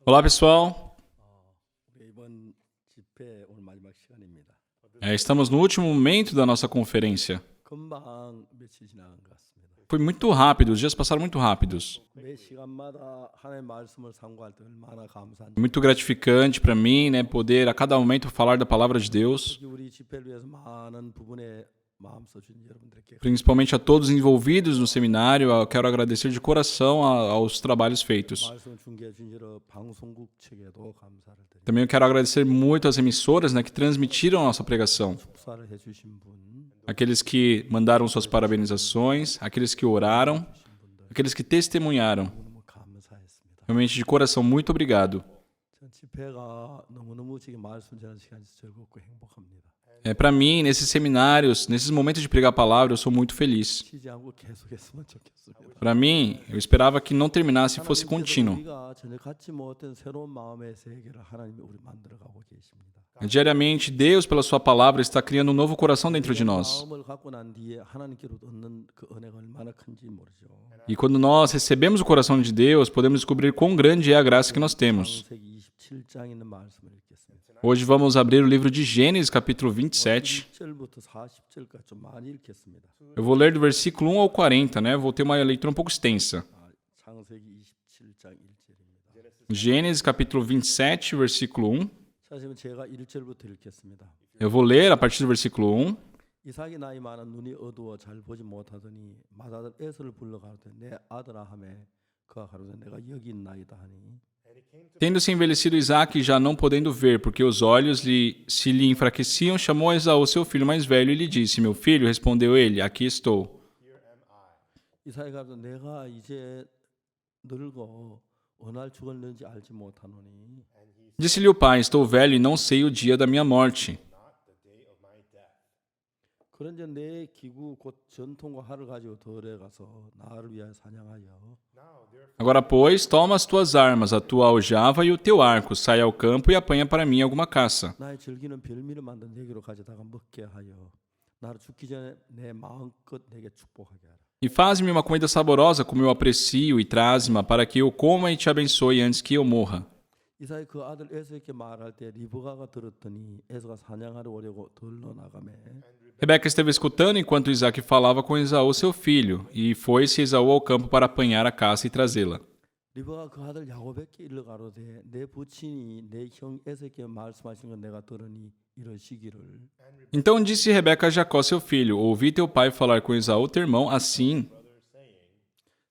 Olá, pessoal. 우리 이번 집회 오늘 마지막 시간입니다. Estamos no último momento da nossa conferência. 금방 며칠 지나간 것 같습니다. Foi muito rápido, os dias passaram muito rápidos. 매 시간마다 하나님의 말씀을 상고할 때 얼마나 감사한지. Muito gratificante para mim, né, poder a cada momento falar da palavra de Deus, 특히 우리 집회를 위해서 많은 부분에 마음 써주신 여러분들께 principalmente a todos envolvidos no seminário. Eu quero agradecer de coração aos trabalhos feitos. 말씀을 중개해 주신 여러 방송국 측에도 감사를 드립니다. Também eu quero agradecer muito às emissoras, né, que transmitiram a nossa pregação. 축사를 해주신 분, Aqueles que mandaram suas parabenizações, aqueles que oraram, aqueles que testemunharam. 너무 감사했습니다. Realmente de coração, muito obrigado. 전 집회가 너무너무 지금 말씀 전하는 시간이 즐겁고 행복합니다. Para mim, nesses seminários, nesses momentos de pregar a palavra, eu sou muito feliz. 쉬지 않고 계속했으면 좋겠습니다. Para mim, eu esperava que não terminasse e fosse contínuo. 우리가 전혀 갖지 못한 새로운 마음의 세계를 하나님이 우리 만들어가고 계십니다. Diariamente, Deus, pela sua palavra, está criando um novo coração dentro de nós. 마음을 갖고 난 뒤에 하나님께로 얻는 그 은혜가 얼마나 큰지 모르죠. E quando nós recebemos o coração de Deus, podemos descobrir quão grande é a graça que nós temos. 창세기 27장 있는 말씀을 읽겠습니다. Hoje vamos abrir o livro de Gênesis, capítulo 27. 1절부터 40절까지 좀 많이 읽겠습니다. Eu vou ler do versículo 1 ao 40, né? Vou ter uma leitura um pouco extensa. 창세기 27장 1절입니다. Gênesis, capítulo 27, versículo 1. 사실은 제가 1절부터 읽겠습니다. Eu vou ler a partir do versículo 1. 이삭이 나이 많아 눈이 어두워 잘 보지 못하더니 맏아들 에서를 불러 가로되 내 아들아 하매 그가 가로되 내가 여기 있나이다 하니 Tendo-se envelhecido Isaque, já não podendo ver, porque os olhos se lhe enfraqueciam, chamou a Esaú, seu filho mais velho, e lhe disse: Meu filho, respondeu ele, aqui estou. 이삭이 가로되 내가 이제 늙어 어느 날 죽었는지 알지 못하노니 Disse-lhe o pai: Estou velho e não sei o dia da minha morte. 그런즉 내 기구 곧 전통과 활을 가지고 들에 가서 나를 위하여 사냥하여 Agora, pois, toma as tuas armas, a tua aljava e o teu arco, sai ao campo e apanha para mim alguma caça. 나의 즐기는 별미를 만든 내게로 가져다가 먹게 하여 나를 죽기 전에 내 마음껏 내게 축복하게 하라. E faz-me uma comida saborosa, como eu aprecio, e traze-ma, para que eu coma e te abençoe antes que eu morra. 이삭이 그 아들 에서에게 말할 때 리브가가 들었더니 에서가 사냥하러 오려고 들러 나가매 Rebeca esteve escutando enquanto Isaque falava com Esaú, seu filho, e foi-se Esaú ao campo para apanhar a caça e trazê-la. 리브가 그 아들 야곱에게 일러 가로되 내 부친이 내 형 에서에게 말씀하신 건 내가 들으니 이러시기를 Então disse Rebeca a Jacó, seu filho: Ouvi teu pai falar com Esaú, teu irmão, assim: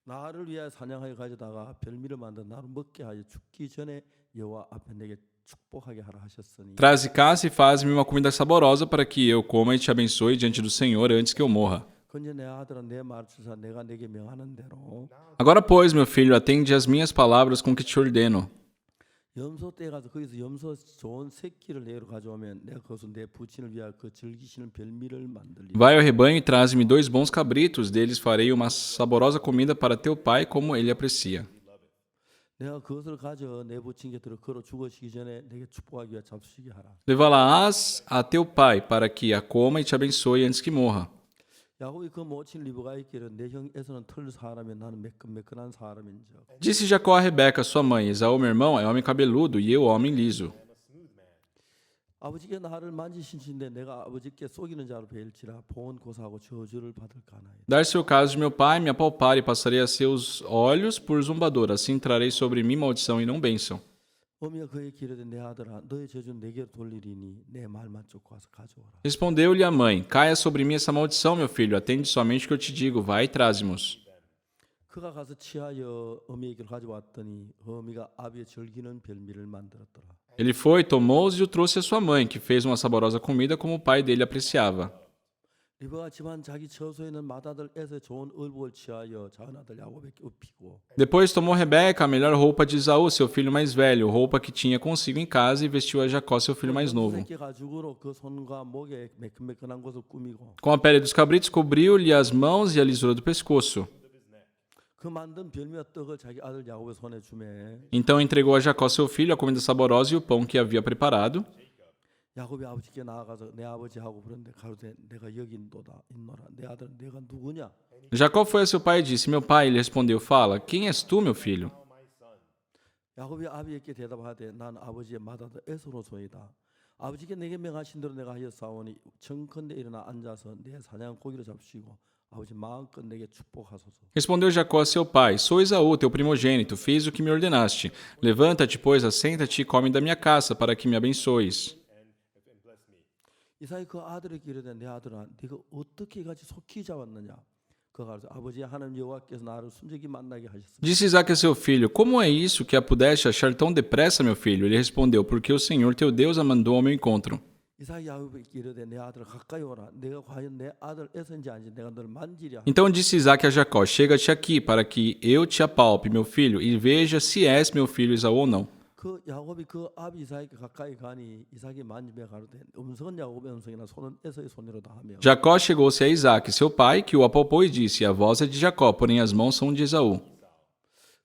나를 위하여 사냥하여 가져다가 별미를 만든 나를 먹게 하여 죽기 전에 여호와 앞에 내게 축복하게 하라 하셨으니 Traze caça e faz-me uma comida saborosa, para que eu coma e te abençoe diante do Senhor antes que eu morra. 근데 내 아들은 내 말을 주사 내가 내게 명하는 대로 Agora, pois, meu filho, atende às minhas palavras com que te ordeno. 염소 떼 가서 거기서 염소 좋은 새끼를 내로 가져오면 내가 그것을 내 부친을 위하여 그 즐기시는 별미를 만들리 Vai ao rebanho e traze-me 2 bons cabritos, deles farei uma saborosa comida para teu pai, como ele aprecia. 내가 그것을 가져 내 부친께 들어 그로 죽으시기 전에 내게 축복하기 위하여 잡수시게 하라. Levá-la-ás a teu pai, para que a coma e te abençoe antes que morra. 야곱이 그 모친 리브가 있기를 내 형 에서는 털 사람이 나는 매끈매끈한 사람인즉 Disse Jacó a Rebeca, sua mãe: Esaú, meu irmão, é homem cabeludo, e eu, homem liso. 아버지께 나를 만지신신데 내가 아버지께 속이는 자로 베일지라 보은 고사하고 저주를 받을까나이다. Dar-se o caso de meu pai, me apalpar, e passarei a seus olhos por zombador. Assim trarei sobre mim maldição e não bênção. 어미가 그에게 이르되 내 아들아 너의 저주는 내게로 돌리리니 내 말만 쫓고 와서 가져오라. Respondeu-lhe a mãe: Caia sobre mim essa maldição, meu filho. Atende somente o que eu te digo. Vai e traze-mos. 그가 가서 취하여 어미에게로 가져왔더니 어미가 아비의 즐기는 별미를 만들었더라. Ele foi, tomou-os e o trouxe à sua mãe, que fez uma saborosa comida como o pai dele apreciava. 리브가 집안 자기 처소에 있는 맏아들 에서의 좋은 의복을 취하여 작은 아들 야곱에게 입히고 Depois tomou Rebeca a melhor roupa de Esaú, seu filho mais velho, roupa que tinha consigo em casa, e vestiu a Jacó, seu filho mais novo. 새끼 가죽으로 그 손과 목에 매끈매끈한 것을 꾸미고 Com a pele dos cabritos cobriu-lhe as mãos e a lisura do pescoço. 그 만든 별미와 떡을 자기 아들 야곱의 손에 주매 Então entregou a Jacó, seu filho, a comida saborosa e o pão que havia preparado. 야곱이 아버지께 나아가서 내 아버지하고 그런데 가로되 내가 여기 있노라 내 아들은 내가 누구냐 Jacó foi a seu pai e disse: Meu pai. Ele respondeu: Fala, quem és tu, meu filho? 야곱이 아비에게 대답하되 난 아버지의 맏아들 에서로소이다. 아버지께 내게 명하신 대로 내가 하였사오니 청컨대 일어나 앉아서 내 사냥 고기를 잡수시고 아버지 마음껏 내게 축복하소서. Respondeu Jacó a seu pai: Sou Esaú, teu primogênito, fiz o que me ordenaste. Levanta-te, pois, assenta-te e come da minha caça, para que me abençoes. 이삭이 그 아들에게 이르되 내 아들아 네가 어떻게 같이 속히 잡았느냐. 그가 가서 아버지 하나님 여호와께서 나를 순적이 만나게 하셨습니다. Disse Isaque a seu filho: Como é isso que a pudeste achar tão depressa, meu filho? Ele respondeu: Porque o Senhor teu Deus a mandou ao meu encontro. 이삭이 야곱에게 이르되 내 아들 가까이 오라. 내가 과연 내 아들 에서인지 아닌지 내가 너를 만지랴. Então disse Isaque a Jacó: Chega-te aqui, para que eu te apalpe, meu filho, e veja se és meu filho Esaú ou não. 그 야곱이 그 아비 이삭에게 가까이 가니 이삭이 만지며 가로되 음성은 야곱의 음성이나 손은 에서의 손이로다 하며 Jacó chegou-se a Isaque, seu pai, que o apalpou e disse: A voz é de Jacó, porém as mãos são de Esaú.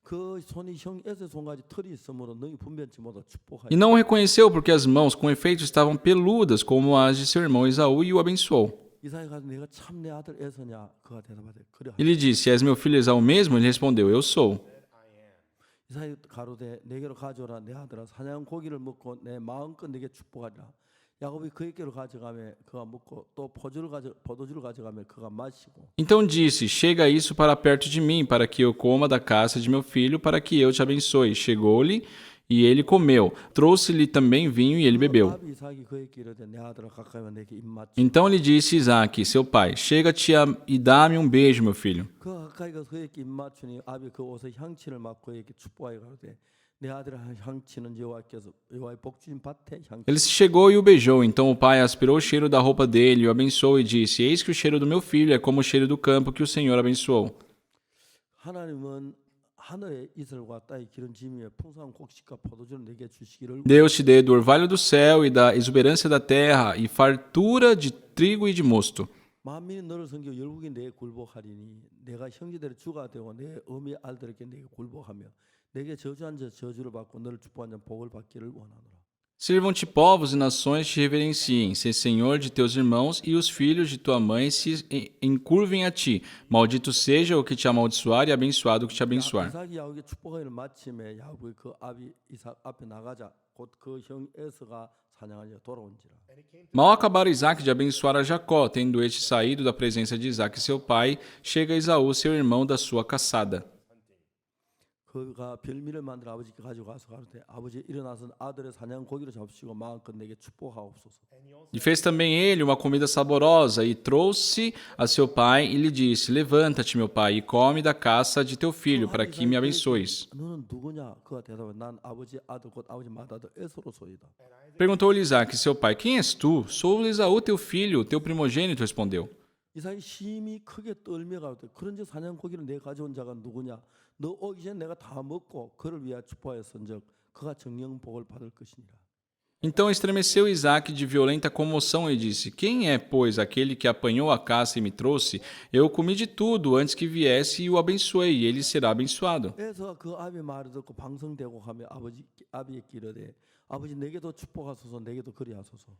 그 손이 형 에서의 손까지 털이 있으므로 너희 분변치 못하 축복하여 E não o reconheceu, porque as mãos, com efeito, estavam peludas, como as de seu irmão Esaú, e o abençoou. 이삭이 가서 내가 참 내 아들 에서냐 그가 대답하되 그래 E lhe disse: És meu filho Esaú mesmo? Ele respondeu: Eu sou. 이삭이 가로되 내게로 가져오라 내 아들아 사냥 고기를 먹고 내 마음껏 내게 축복하리라. 야곱이 그에게로 가져가며 그가 먹고 또 포도주를 가져가며 그가 마시고 Então disse: Chega isso para perto de mim, para que eu coma da caça de meu filho, para que eu te abençoe. Chegou-lhe e ele comeu. Trouxe-lhe também vinho e ele bebeu. 아비 이삭이 그에게 이르되 내 아들아 가까이 와 내게 입 맞추 Então lhe disse Isaque, seu pai: Chega-te e dá-me um beijo, meu filho. 그가 가까이 가서 그에게 입 맞추니 아비 그 옷의 향취를 맡고 그에게 축복하여 가로되 내 아들의 향취는 여호와께서 여호와의 복주인 밭의 향취 Ele se chegou e o beijou. Então o pai aspirou o cheiro da roupa dele, o abençoou e disse: Eis que o cheiro do meu filho é como o cheiro do campo que o Senhor abençoou. 하나님은 하늘의 이슬과 땅의 기른 지미의 풍성한 곡식과 포도주를 내게 주시기를 Deus te dê do orvalho do céu e da exuberância da terra e fartura de trigo e de mosto. 만민이 너를 섬겨 열국이 내게 굴복하리니 내가 형제들의 주가 되고 내 어미의 아들에게 내게 굴복하며 내게 저주한 자 저주를 받고 너를 축복한 자 복을 받기를 원하노라. Sirvam-te povos e nações te reverenciem, se senhor de teus irmãos e os filhos de tua mãe se encurvem a ti. Maldito seja o que te amaldiçoar e abençoado o que te abençoar. 이삭이 야곱에게 축복하기를 마침에 야곱이 그 아비 이삭 앞에 나가자 곧 그 형 에서가 사냥하여 돌아온지라. Mal acabara Isaque de abençoar a Jacó, tendo este saído da presença de Isaque seu pai, chega Esaú, seu irmão, da sua caçada. 그가 별미를 만들어 아버지께 가지고 가서 가로되 아버지 일어나서 아들의 사냥 고기를 잡수시고 마음껏 내게 축복하옵소서. E fez também ele uma comida saborosa, e trouxe a seu pai, e lhe disse: Levanta-te, meu pai, e come da caça de teu filho, para que me abençoes. 너는 누구냐? 그가 대답하되 난 아버지 아들 곧 아버지 맏아들 에서로소이다. Perguntou-lhe Isaque, seu pai: Quem és tu? Sou Esaú, teu filho, teu primogênito, respondeu. 이삭이 심히 크게 떨며 가로되 그런즉 사냥 고기를 내 가져온 자가 누구냐? 너 오기 전에 내가 다 먹고 그를 위하여 축복하였은즉 그가 정령 복을 받을 것이니라. Então estremeceu Isaque de violenta comoção e disse: Quem é, pois, aquele que apanhou a caça e me trouxe? Eu comi de tudo antes que viesse e o abençoei, e ele será abençoado. 그래서 그 아비 말을 듣고 방성되고 하며 아비에게 이르되 아버지 내게도 축복하소서 내게도 그리하소서.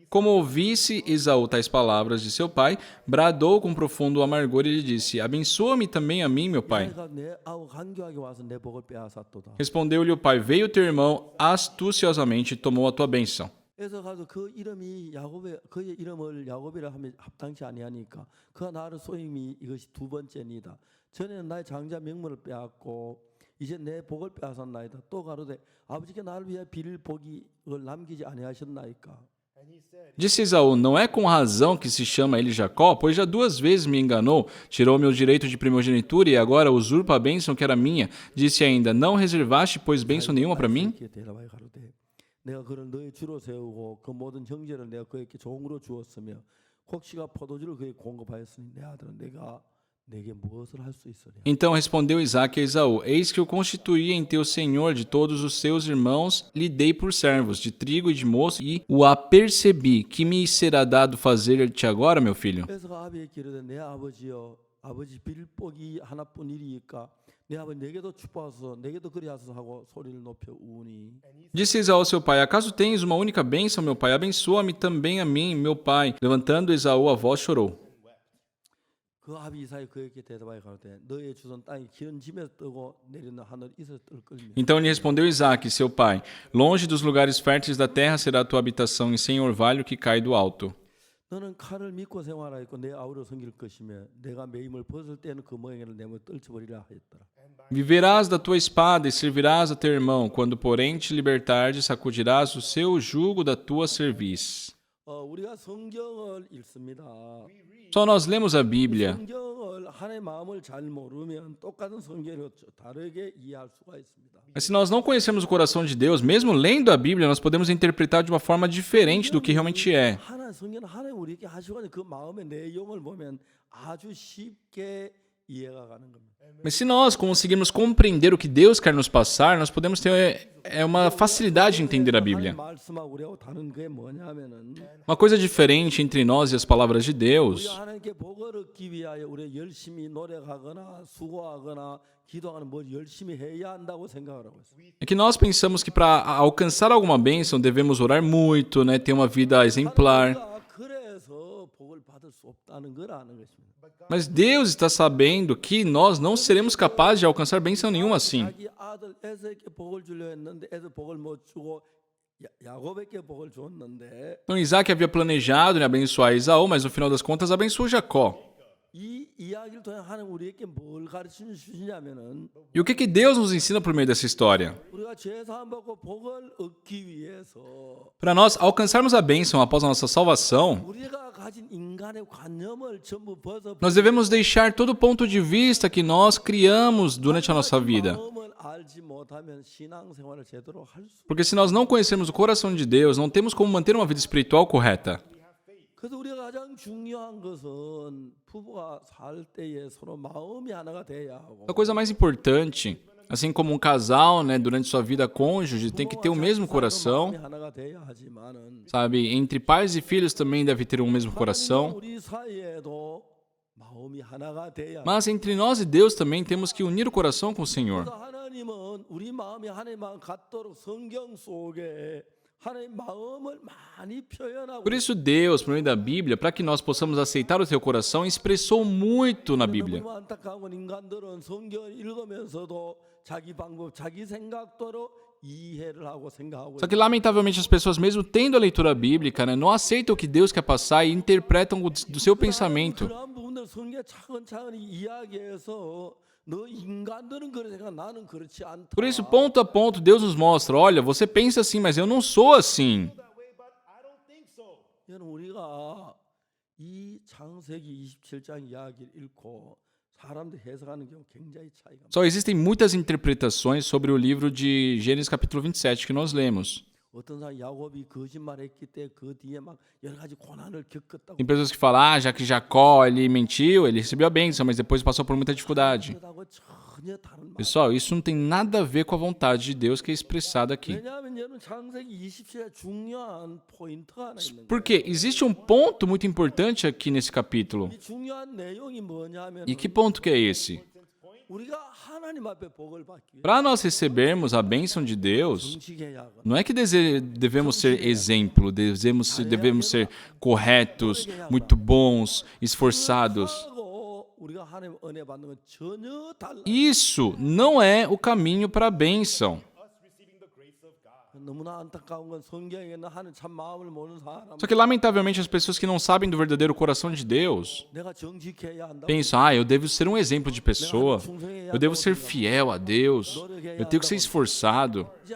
Como ouvisse Esaú tais palavras de seu pai, bradou com profundo amargor e lhe disse: Abençoa-me também a mim, meu pai. 이삭이가 내 아우 간교하게 와서 내 복을 빼앗았도다. Respondeu-lhe o pai: Veio teu irmão astuciosamente e tomou a tua bênção. 그래서 가서 그 이름이 야곱의 그의 이름을 야곱이라 하면 합당치 아니하니까 그가 나를 소임이 이것이 두 번째니다. 전에는 나의 장자 명물을 빼앗고 이제 내 복을 빼앗았나이다. 또 가로되 아버지께 나를 위하여 빌 복을 남기지 아니하셨나이까. Disse Esaú: Não é com razão que se chama ele Jacó, pois já 2 vezes me enganou, tirou meu direito de primogenitura e agora usurpa a bênção que era minha. Disse ainda: Não reservaste, pois, bênção nenhuma para mim? 대답하여 가로되 내가 그를 너의 주로 세우고 그 모든 형제를 내가 그에게 종으로 주었으며 곡식과 포도주를 그에게 공급하였으니 내 아들은 내가 내게 무엇을 할 수 있으랴. Então respondeu Isaque a Esaú: Eis que o constituí em teu senhor de todos os seus irmãos, lhe dei por servos, de trigo e de moço, e o apercebi. Que me será dado fazer-te agora, meu filho? 그래서 아비에게 이르되 내 아버지여 아버지 빌복이 하나뿐이리이까 내 아버지 내게도 축복하소서 내게도 그리하소서 하고 소리를 높여 우니 Disse Esaú ao seu pai: Acaso tens uma única bênção, meu pai? Abençoa-me também a mim, meu pai. Levantando Esaú a voz, chorou. 그 아비 이삭이 그에게 대답하여 가로되 너의 주선 땅이 기른 짐에서 뜨고 내리는 하늘 이서 뜰 걸며. Então lhe respondeu Isaque, seu pai: Longe dos lugares férteis da terra será a tua habitação, e sem orvalho que cai do alto. 너는 칼을 믿고 생활하였고 내 아우를 섬길 것이며 내가 매임을 벗을 때는 그 모양을 내며 떨쳐버리라 하였더라. Viverás da tua espada e servirás a teu irmão. Quando, porém, te libertares, sacudirás o seu jugo da tua cerviz. 우리가 성경을 읽습니다. Só nós lemos a Bíblia. 성경을 하나님의 마음을 잘 모르면 똑같은 성경을 다르게 이해할 수가 있습니다. Mas se nós não conhecermos o coração de Deus, mesmo lendo a Bíblia, nós podemos interpretar de uma forma diferente do que realmente é. 하나님 성경은 하나님 우리에게 하시고 그 마음의 내용을 보면 아주 쉽게 이해가 가는 겁니다. Mas se nós conseguirmos compreender o que Deus quer nos passar, nós podemos ter uma facilidade de entender a Bíblia. 말씀하고 우리하고 다른 게 뭐냐면은 Uma coisa diferente entre nós e as palavras de Deus 우리가 하나님께 복을 얻기 위하여 우리 열심히 노력하거나 수고하거나 기도하는 뭘 열심히 해야 한다고 생각하고 있어요. é que nós pensamos que para alcançar alguma bênção devemos orar muito, né, ter uma vida exemplar. 우리가 그래서 복을 받을 수 없다는 걸 아는 것입니다. Mas Deus está sabendo que nós não seremos capazes de alcançar bênção nenhuma assim. 자기 아들 에서에게 복을 주려 했는데 에서 복을 못 주고 야곱에게 복을 줬는데 Então Isaac havia planejado, né, abençoar Esaú, mas no final das contas abençoou Jacó. 이 이야기를 통해 하나님 우리에게 뭘 가르쳐 주시냐면은 E o que Deus nos ensina por meio dessa história? 우리가 죄 사함 받고 복을 얻기 위해서 Para nós alcançarmos a bênção após a nossa salvação, 우리가 가진 인간의 관념을 전부 벗어 nós devemos deixar todo o ponto de vista que nós criamos durante a nossa vida. 마음을 알지 못하면 신앙생활을 제대로 할 수. Porque se nós não conhecermos o coração de Deus, não temos como manter uma vida espiritual correta. 그래서 우리가 가장 중요한 것은 부부가 살 때에 서로 마음이 하나가 돼야 하고 A coisa mais importante, assim como um casal, né, durante sua vida cônjuge, tem que ter o mesmo coração, 마음이 하나가 돼야 하지만은 sabe? Entre pais e filhos também deve ter o mesmo coração. 우리 사이에도 마음이 하나가 돼야. Mas entre nós e Deus também temos que unir o coração com o Senhor. 그래서 하나님은 우리 마음이 하나님 마음 같도록 성경 속에 하나님 마음을 많이 표현하고 Por isso Deus, por meio da Bíblia, para que nós possamos aceitar o teu coração, expressou muito na Bíblia. 너무 안타까운 인간들은 성경을 읽으면서도 자기 방법, 자기 생각대로 이해를 하고 생각하고 Só que, lamentavelmente, as pessoas, mesmo tendo a leitura bíblica, né, não aceitam o que Deus quer passar e interpretam do seu pensamento. 그런 부분들 성경에 차근차근 이야기해서 너 인간들은 그래 생각 나는 그렇지 않다. Por isso, ponto a ponto, Deus nos mostra, olha, você pensa assim, mas eu não sou assim. 여러분 우리가 이 창세기 27장 이야기를 읽고 사람들 해석하는 경우 굉장히 차이가 많아요. Só existem muitas interpretações sobre o livro de Gênesis capítulo 27 que nós lemos. 어떤 사람 야곱이 거짓말했기 때문에 그 뒤에 막 여러 가지 고난을 겪었다고. Tem pessoas que falam, já que Jacó ele mentiu, ele recebeu a bênção, mas depois passou por muita dificuldade. 그하고 전혀 다른 말. Pessoal, isso não tem nada a ver com a vontade de Deus que é expressada aqui. 왜냐하면 여러분 창세기 27에 중요한 포인트가 하나 있는 거예요. Porque existe um ponto muito importante aqui nesse capítulo. 이 중요한 내용이 뭐냐면 E que ponto que é esse? 우리가 하나님 앞에 복을 받기 위해 Para nós recebermos a bênção de Deus, 정직해야 하고 não é que devemos ser exemplo, devemos ser corretos, muito bons, esforçados. 하고 우리가 하나님 은혜 받는 건 전혀 달라. Isso não é o caminho para a bênção. 너무나 안타까운 건 성경에는 하나님 참 마음을 모르는 사람 Só que, lamentavelmente, as pessoas que não sabem do verdadeiro coração de Deus 내가 정직해야 한다. pensam, eu devo ser um exemplo de pessoa, eu devo ser fiel a Deus, eu tenho que ser esforçado. 이제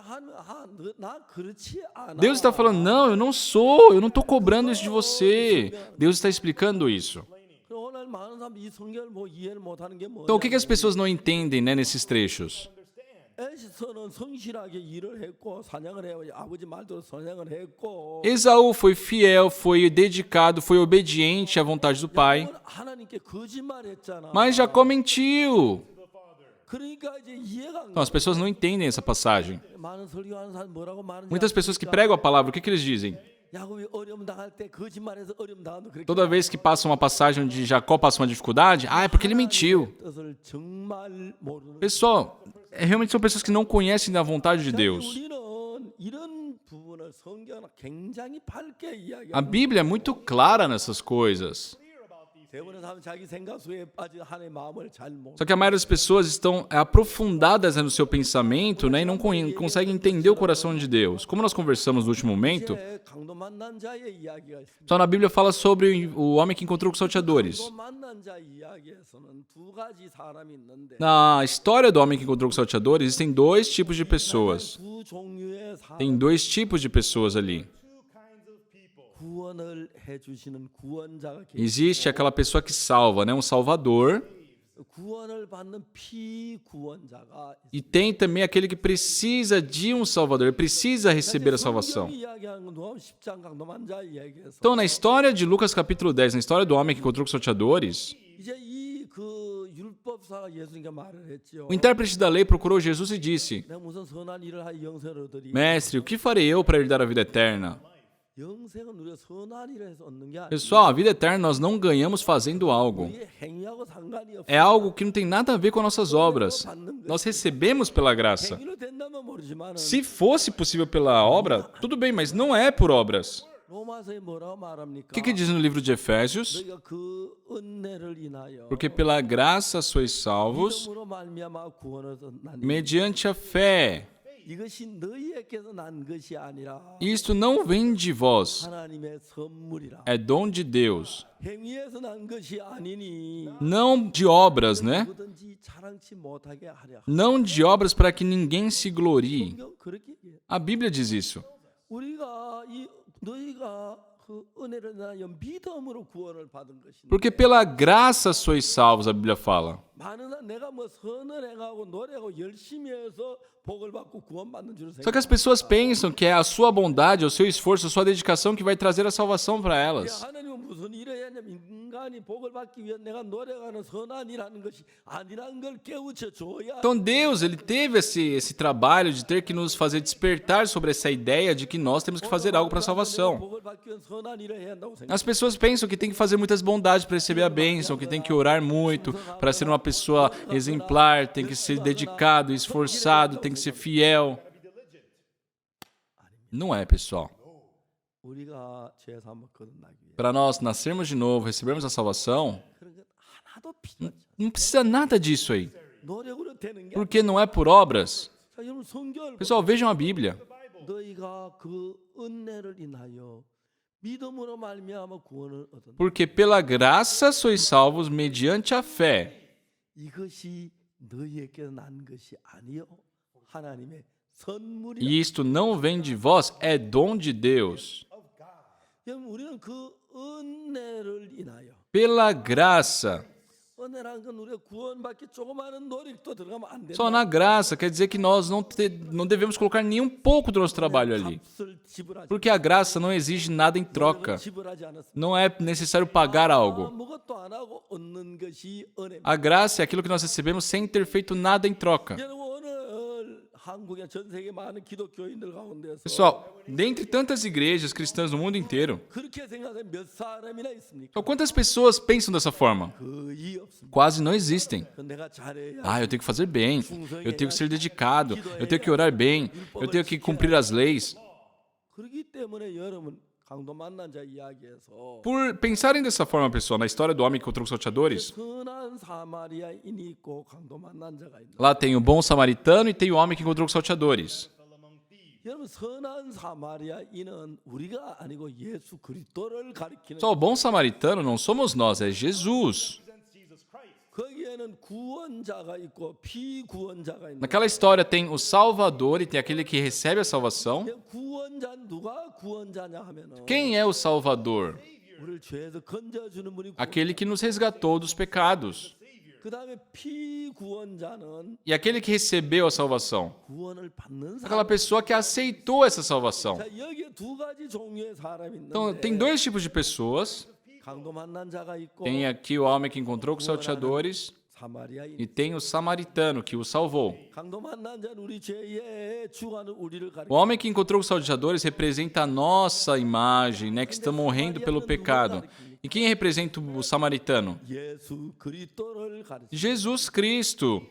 나 그렇지 않아. Deus está falando, não, eu não sou, eu não estou cobrando isso de você. Deus está explicando isso. 오늘 많은 사람 이 성경을 뭐 이해를 못하는 게 뭐냐? Então, o que as pessoas não entendem, né, nesses trechos? 에서는 성실하게 일을 했고 사냥을 해요. 아버지 말대로 사냥을 했고. Esaú foi fiel, foi dedicado, foi obediente à vontade do pai, 하나님께 거짓말했잖아. mas Jacó mentiu. 그러니까 이제 이해가 안 Então, as pessoas não entendem essa passagem. 가. 많은 설교하는 사람 뭐라고 말하는지. Muitas pessoas que pregam a palavra, o que eles dizem? 야곱이 어려움 당할 때 거짓말해서 어려움 당하는 그렇게. Toda vez que passa uma passagem onde Jacó passa uma dificuldade, é porque ele mentiu. 뜻을 정말 모르는. Pessoal, realmente são pessoas que não conhecem da vontade de Deus. 우리는 이런 부분을 성경은 굉장히 밝게 A 이야기합니다. Bíblia é muito clara nessas coisas. 대부분의 사람은 자기 생각 속에 빠져 하나님의 마음을 잘 못. Só que a maioria das pessoas estão aprofundadas no seu pensamento, né, e não conseguem entender o coração de Deus. Como nós conversamos no último momento, 이제 강도 만난 자의 이야기가 있습니다. só na Bíblia fala sobre o homem que encontrou com os salteadores. 강도 만난 자 이야기에서는 두 가지 사람이 있는데 Na história do homem que encontrou com os salteadores, existem dois tipos de pessoas. 두 종류의 사람 Tem dois tipos de pessoas ali. 구원을 해주시는 구원자가 계시고 Existe aquela pessoa que salva, né, um salvador, 구원을 받는 피구원자가 e tem também aquele que precisa de um salvador, ele precisa receber a salvação. 성경이 이야기하는 건 누가복음 10장 강도 만난 자 이야기에서 Então, na história de Lucas capítulo 10, na história do homem que encontrou com os salteadores, 이제 이 그 율법사가 예수님께 말을 했지요. o intérprete da lei procurou Jesus e disse: 내가 무슨 선한 일을 하여 영생을 얻으리. Mestre, o que farei eu para herdar a vida eterna? 영생은 우리가 선한 일을 해서 얻는 게 아니라 Pessoal, a vida eterna nós não ganhamos fazendo algo. 우리의 행위하고 상관이 없어. É algo que não tem nada a ver com as nossas obras. Nós recebemos pela graça. 행위로 된다면 모르지만 Se fosse possível pela obra, tudo bem, mas não é por obras. 로마서에 뭐라고 말합니까? O que diz no livro de Efésios? 너희가 그 은혜를 인하여 Porque pela graça sois salvos, 믿음으로 말미암아 구원을 얻나니 mediante a fé. 이것이 너희에게서 난 것이 아니라 Isto não vem de vós, 하나님의 선물이라. é dom de Deus. 행위에서 난 것이 아니니 Não de obras, né? 누구든지 자랑치 못하게 하려. Não de obras para que ninguém se glorie. 성경 그렇게 얘기해요. A Bíblia diz isso. 우리가 너희가 그 은혜를 인하여 믿음으로 구원을 받은 것인데 Porque pela graça sois salvos, a Bíblia fala. 많은 사람 내가 뭐 선을 행하고 노력하고 열심히 해서 복을 받고 구원받는 줄 Só que as 생각해요. pessoas pensam que é a sua bondade, o seu esforço, a sua dedicação que vai trazer a salvação para elas. 하나님은 무슨 일을 해야 하냐면 인간이 복을 받기 위해 내가 노력하는 선한 일하는 것이 아니라는 걸 깨우쳐 줘야 Então Deus, ele teve esse trabalho de ter que nos fazer despertar sobre essa ideia de que nós temos que fazer algo para a salvação. 복을 받기 위해 선한 일을 해야 한다고 생각해요. As pessoas pensam que tem que fazer muitas bondades para receber a bênção, que tem que orar muito para ser uma pessoa exemplar, tem que ser dedicado, esforçado, tem que ser fiel. Não é, pessoal. 우리가 죄 사함을 거듭나기 위해 Para nós nascermos de novo, recebermos a salvação, 그런 건 하나도 필요하지. não precisa nada disso aí. 노력으로 되는 게 Porque não é por obras. 자, 여러분 성경을 Pessoal, vejam a Bíblia. 너희가 그 은혜를 인하여 믿음으로 말미암아 구원을 얻은 Porque pela graça sois salvos mediante a fé. 이것이 너희에게 난 것이 아니요 하나님의 선물이라. E isto não vem de vós, é dom de Deus. 여러분 우리는 그 은혜를 인하여 Pela graça. 은혜라는 건 우리가 구원받기 조그마한 노력도 들어가면 안 된다. Só na graça quer dizer que nós não devemos colocar nem um pouco do nosso trabalho ali. 값을 지불하지 Porque a graça não exige nada em troca. 지불하지 않았습니다. Não é necessário pagar algo. 아무것도 안 하고 얻는 것이 은혜입니다. A graça é aquilo que nós recebemos sem ter feito nada em troca. 여러분 오늘 한국의 전 세계 많은 기독교인들 가운데서 Pessoal, dentre tantas igrejas cristãs no mundo inteiro, 그렇게 생각하는 몇 사람이나 있습니까? então quantas pessoas pensam dessa forma? 거의 없습니다. Quase não existem. 내가 잘해야 Ah, eu tenho que fazer bem, eu tenho que ser dedicado, eu tenho que orar bem, eu tenho que cumprir as leis. 그렇기 때문에 여러분 강도 만난 자 이야기에서 Por pensarem dessa forma, pessoal, na história do homem que encontrou os salteadores, 선한 사마리아인이 있고 강도 만난 자가 있다. lá tem o bom samaritano e tem o homem que encontrou os salteadores. 여러분 선한 사마리아인은 우리가 아니고 예수 그리스도를 가리키는 Só o bom samaritano não somos nós, é Jesus. 거기에는 구원자가 있고 피구원자가 있는 Naquela história tem o Salvador e tem aquele que recebe a salvação. 구원자 누가 구원자냐 하면은 Quem é o Salvador? 우리를 죄에서 건져주는 분이 Aquele que nos resgatou dos pecados. 그 다음에 피구원자는 E aquele que recebeu a salvação? 구원을 받는 사람. Aquela pessoa que aceitou essa salvação. 자, 여기에 두 가지 종류의 사람이 Então, 있는데 tem dois tipos de pessoas. 강도 만난 자가 있고 Tem aqui o homem que encontrou com os salteadores 사마리아인. e tem o samaritano que o salvou. 강도 만난 자는 우리 죄에 죽어가는 우리를 O 가리켜. homem que encontrou com os salteadores representa a nossa imagem, né, que está morrendo pelo pecado. E quem representa o samaritano? 예수 그리스도를 가리켜. Jesus Cristo.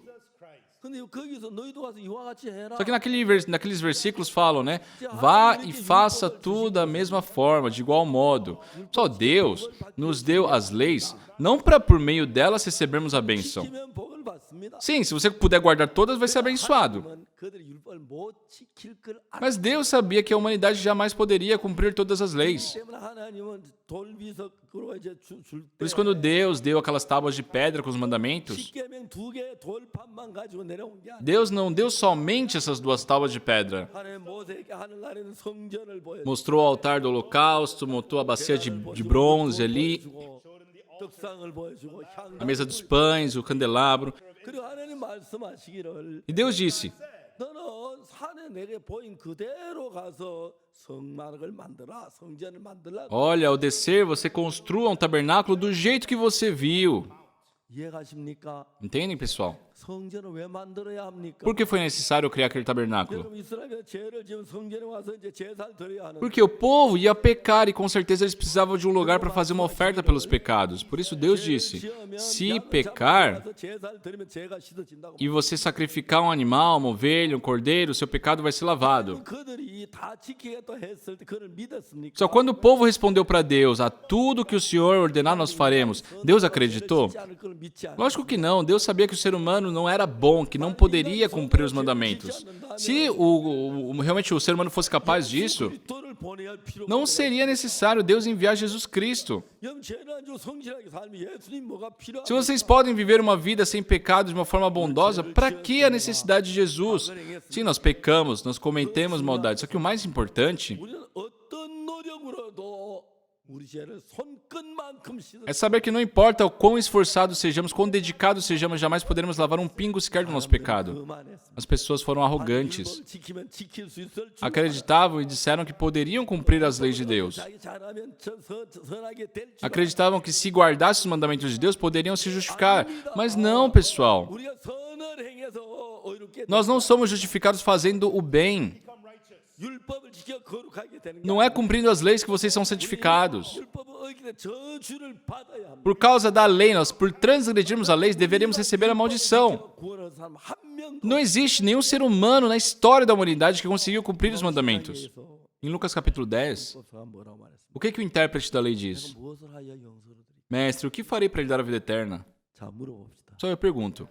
근데 거기서 너희도 가서 이와 같이 해라. Só que naqueles versículos falam, né? Vá e faça tudo da mesma forma, de igual modo. Só Deus nos deu as leis, não para por meio delas recebermos a bênção. 지키면 복을 받습니다. Sim, se você puder guardar todas, vai ser abençoado. 하나님은 그들의 율법을 못 지킬 걸 알기 Mas Deus sabia que a humanidade jamais poderia cumprir todas as leis. 때문에 하나님은 돌비석으로 이제 줄 Por 때 isso, quando Deus deu aquelas tábuas de pedra com os mandamentos, 십계명 2개 돌판만 가지고 내려온 게 아니라 Deus não deu somente essas 2 tábuas de pedra. 하나님 모세에게 하늘나라는 성전을 보여 Mostrou o altar do holocausto, montou a bacia de bronze ali, 떡상을 보여주고 향 a mesa dos pães, o candelabro. 그리고 하나님 말씀하시기를 E Deus disse: 너는 산에 내게 보인 그대로 가서 성막을 만들라 성전을 만들라 Olha, ao descer, você construa um tabernáculo do jeito que você viu. 이해가십니까? Entendem, pessoal? 성전을 왜 만들어야 합니까? Por que foi necessário criar aquele tabernáculo? 여러분 이스라엘이 죄를 지은 성전에 와서 이제 제사를 드려야 하는 Porque o povo ia pecar e com certeza eles precisavam de um lugar para fazer uma oferta pelos pecados. Por isso Deus disse: se pecar 제사를 드리면 죄가 씻어진다고. e você sacrificar um animal, uma ovelha, um cordeiro, seu pecado vai ser lavado. 그들이 다 지키겠다 했을 때 그를 믿었습니까? Só quando o povo respondeu para Deus: a tudo que o Senhor ordenar nós faremos, Deus acreditou? 지키지 않을 걸 믿지 않아. Lógico que não. Deus sabia que o ser humano não era bom, que não poderia cumprir os mandamentos. Se realmente o ser humano fosse capaz disso, 그리스도를 보내야 할 필요가 não seria necessário Deus enviar Jesus Cristo. 죄는 안 지고 성실하게 살면 예수님 뭐가 필요하고 Se vocês podem viver uma vida sem pecado de uma forma bondosa, para que a necessidade de Jesus? Sim, nós pecamos, nós cometemos maldade. Só que o mais importante 우리는 어떤 노력으로도 우리 죄를 손끝만큼 씻어 é saber que não importa o quão esforçados sejamos, quão dedicados sejamos, jamais poderemos lavar um pingo sequer do nosso pecado. 그만했습니다. As pessoas foram arrogantes. 지키면 지킬 수 있을 줄 Acreditavam e disseram que poderiam cumprir as leis de Deus. 자기 잘하면 선하게 될 줄. Acreditavam que se guardassem os mandamentos de Deus, poderiam se justificar. Mas não, pessoal. 우리가 선을 행해서 의롭게 Nós não somos justificados fazendo o bem. 율법을 지켜 거룩하게 되는 게 Não é cumprindo as leis que vocês são santificados. 율법을 어기되 저주를 받아야 합니다. Por causa da lei, nós, por transgredirmos a lei, deveríamos receber a maldição. 구원하는 사람 한 명도 Não existe nenhum ser humano na história da humanidade que conseguiu cumprir os mandamentos. Em Lucas capítulo 10, 없어가 뭐라고 말했습니까? o que o intérprete da lei diz? 무엇을 하여 영생을 드리? Mestre, o que farei para lhe dar a vida eterna? 자 물어봅시다. Só eu pergunto.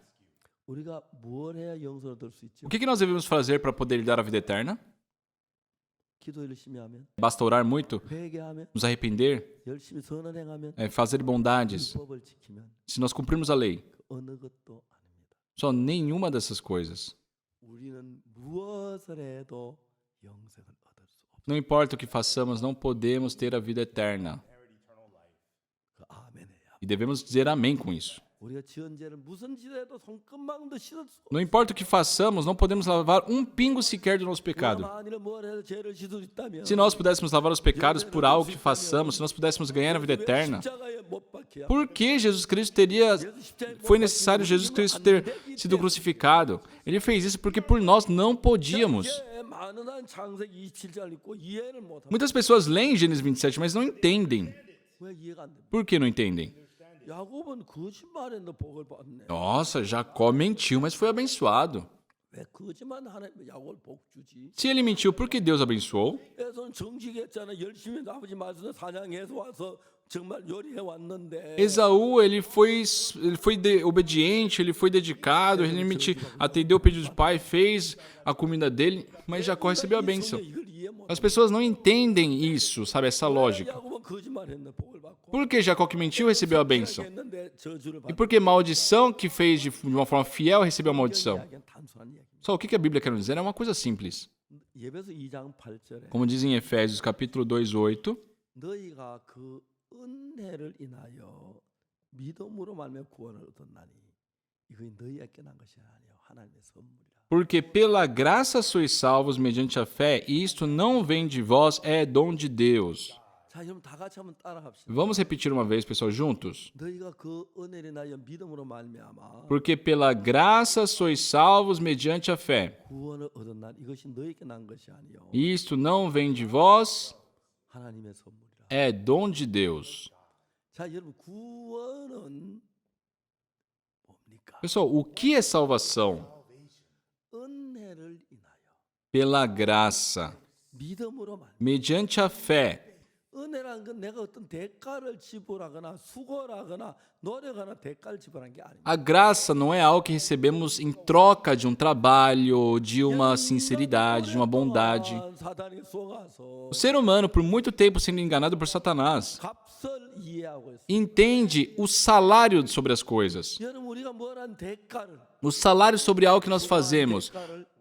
우리가 무엇을 해야 영생을 얻을 수 있죠? O que nós devemos fazer para poder lhe dar a vida eterna? 기도 열심히 하면, Basta orar muito? 회개하면, Nos arrepender? 열심히 선을 행하면, Fazer bondades? 율법을 지키면 Se nós cumprirmos a lei? 그 어느 것도 아닙니다. Só nenhuma dessas coisas. 우리는 무엇을 해도 영생을 얻을 수 없어. Não importa o que façamos, não podemos ter a vida eterna. 그 아멘이야. E devemos dizer amém com isso. 우리가 지은 죄를 무슨 짓에도 손끝만큼도 씻을 수 없어. Não importa o que façamos, não podemos lavar um pingo sequer do nosso pecado. 만일 뭘 해도 죄를 씻을 수 있다면 Se nós pudéssemos lavar os pecados por algo que façamos, se nós pudéssemos ganhar a vida eterna, 십자가에 못 박혀야 por que Jesus Cristo teria... Foi necessário Jesus Cristo ter sido crucificado? Ele fez isso porque por nós não podíamos. 많은 한 창세기 27장 읽고 이해를 못 합니다. Muitas pessoas leem Gênesis 27, mas não entendem. 왜 이해가 안 됩니까? Por que não entendem? 야곱은 거짓말했는데 복을 받네. Nossa, Jacó mentiu, mas foi abençoado. 왜 거짓말 하나님 야곱을 복 주지? Se ele mentiu, por que Deus abençoou? 에서는 정직했잖아. 열심히 아버지 말씀 사냥해서 와서 정말 요리해 왔는데. Esaú, ele foi obediente, ele foi dedicado, ele realmente atendeu o pedido do pai, fez a comida dele, mas Jacó recebeu a bênção. 이걸 이해 못. As pessoas não entendem isso, sabe, essa lógica. 야곱은 거짓말했는데 복을 받고. Por que Jacó que mentiu recebeu a bênção? 했는데 저주를 E 받고. por que maldição que fez de uma forma fiel recebeu a maldição? 이야기는 단순한 이야기. Só o que a Bíblia quer nos dizer é uma coisa simples. 예배서 2장 8절에 Como diz em Efésios capítulo 2:8, 너희가 그 은혜를 인하여 믿음으로 말미암아 구원을 얻었나니 이것이 너희에게 난 것이 아니요 하나님의 선물이라. porque pela graça sois salvos mediante a fé, e isto não vem de vós, é dom de Deus. 자, 여러분 다 같이 한번 따라합시다. Vamos repetir uma vez, pessoal, juntos? 너희가 그 은혜를 인하여 믿음으로 말미암아 Porque pela graça sois salvos mediante a fé. 구원을 얻었나니 이것이 너희에게 난 것이 아니요 E isto não vem de vós, 하나님의 선물이라. é dom de Deus. 자, 여러분 구원은 뭡니까? Pessoal, o que é salvação? pela graça, 믿음으로만. mediante a fé. 은혜란 건 내가 어떤 대가를 지불하거나 수고하거나 노력하거나 대가를 지불한 게 아닙니다. A graça não é algo que recebemos em troca de um trabalho, de uma sinceridade, de uma bondade. 사단이 속아서 O ser humano, por muito tempo sendo enganado por Satanás, 값을 이해하고 있어요. entende o salário sobre as coisas. 여러분 우리가 뭐란 대가를 O salário sobre algo que nós fazemos.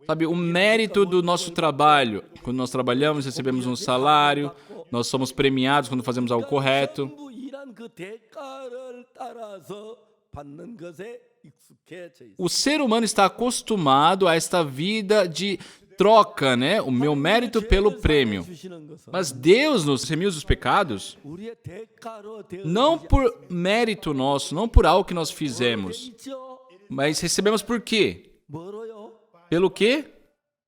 Sabe, o mérito do nosso trabalho. Quando nós trabalhamos, recebemos um salário. Nós somos premiados quando fazemos algo correto. 전부 일한 그 대가를 따라서 받는 것에 익숙해져 있어요. O ser humano está acostumado a esta vida de troca, né? O meu mérito pelo prêmio. 주시는 것은 Mas Deus nos remiu dos pecados 우리의 대가로 되어 não por mérito nosso, não por algo que nós fizemos, 있죠. mas recebemos por quê? 뭐로요? Pelo quê?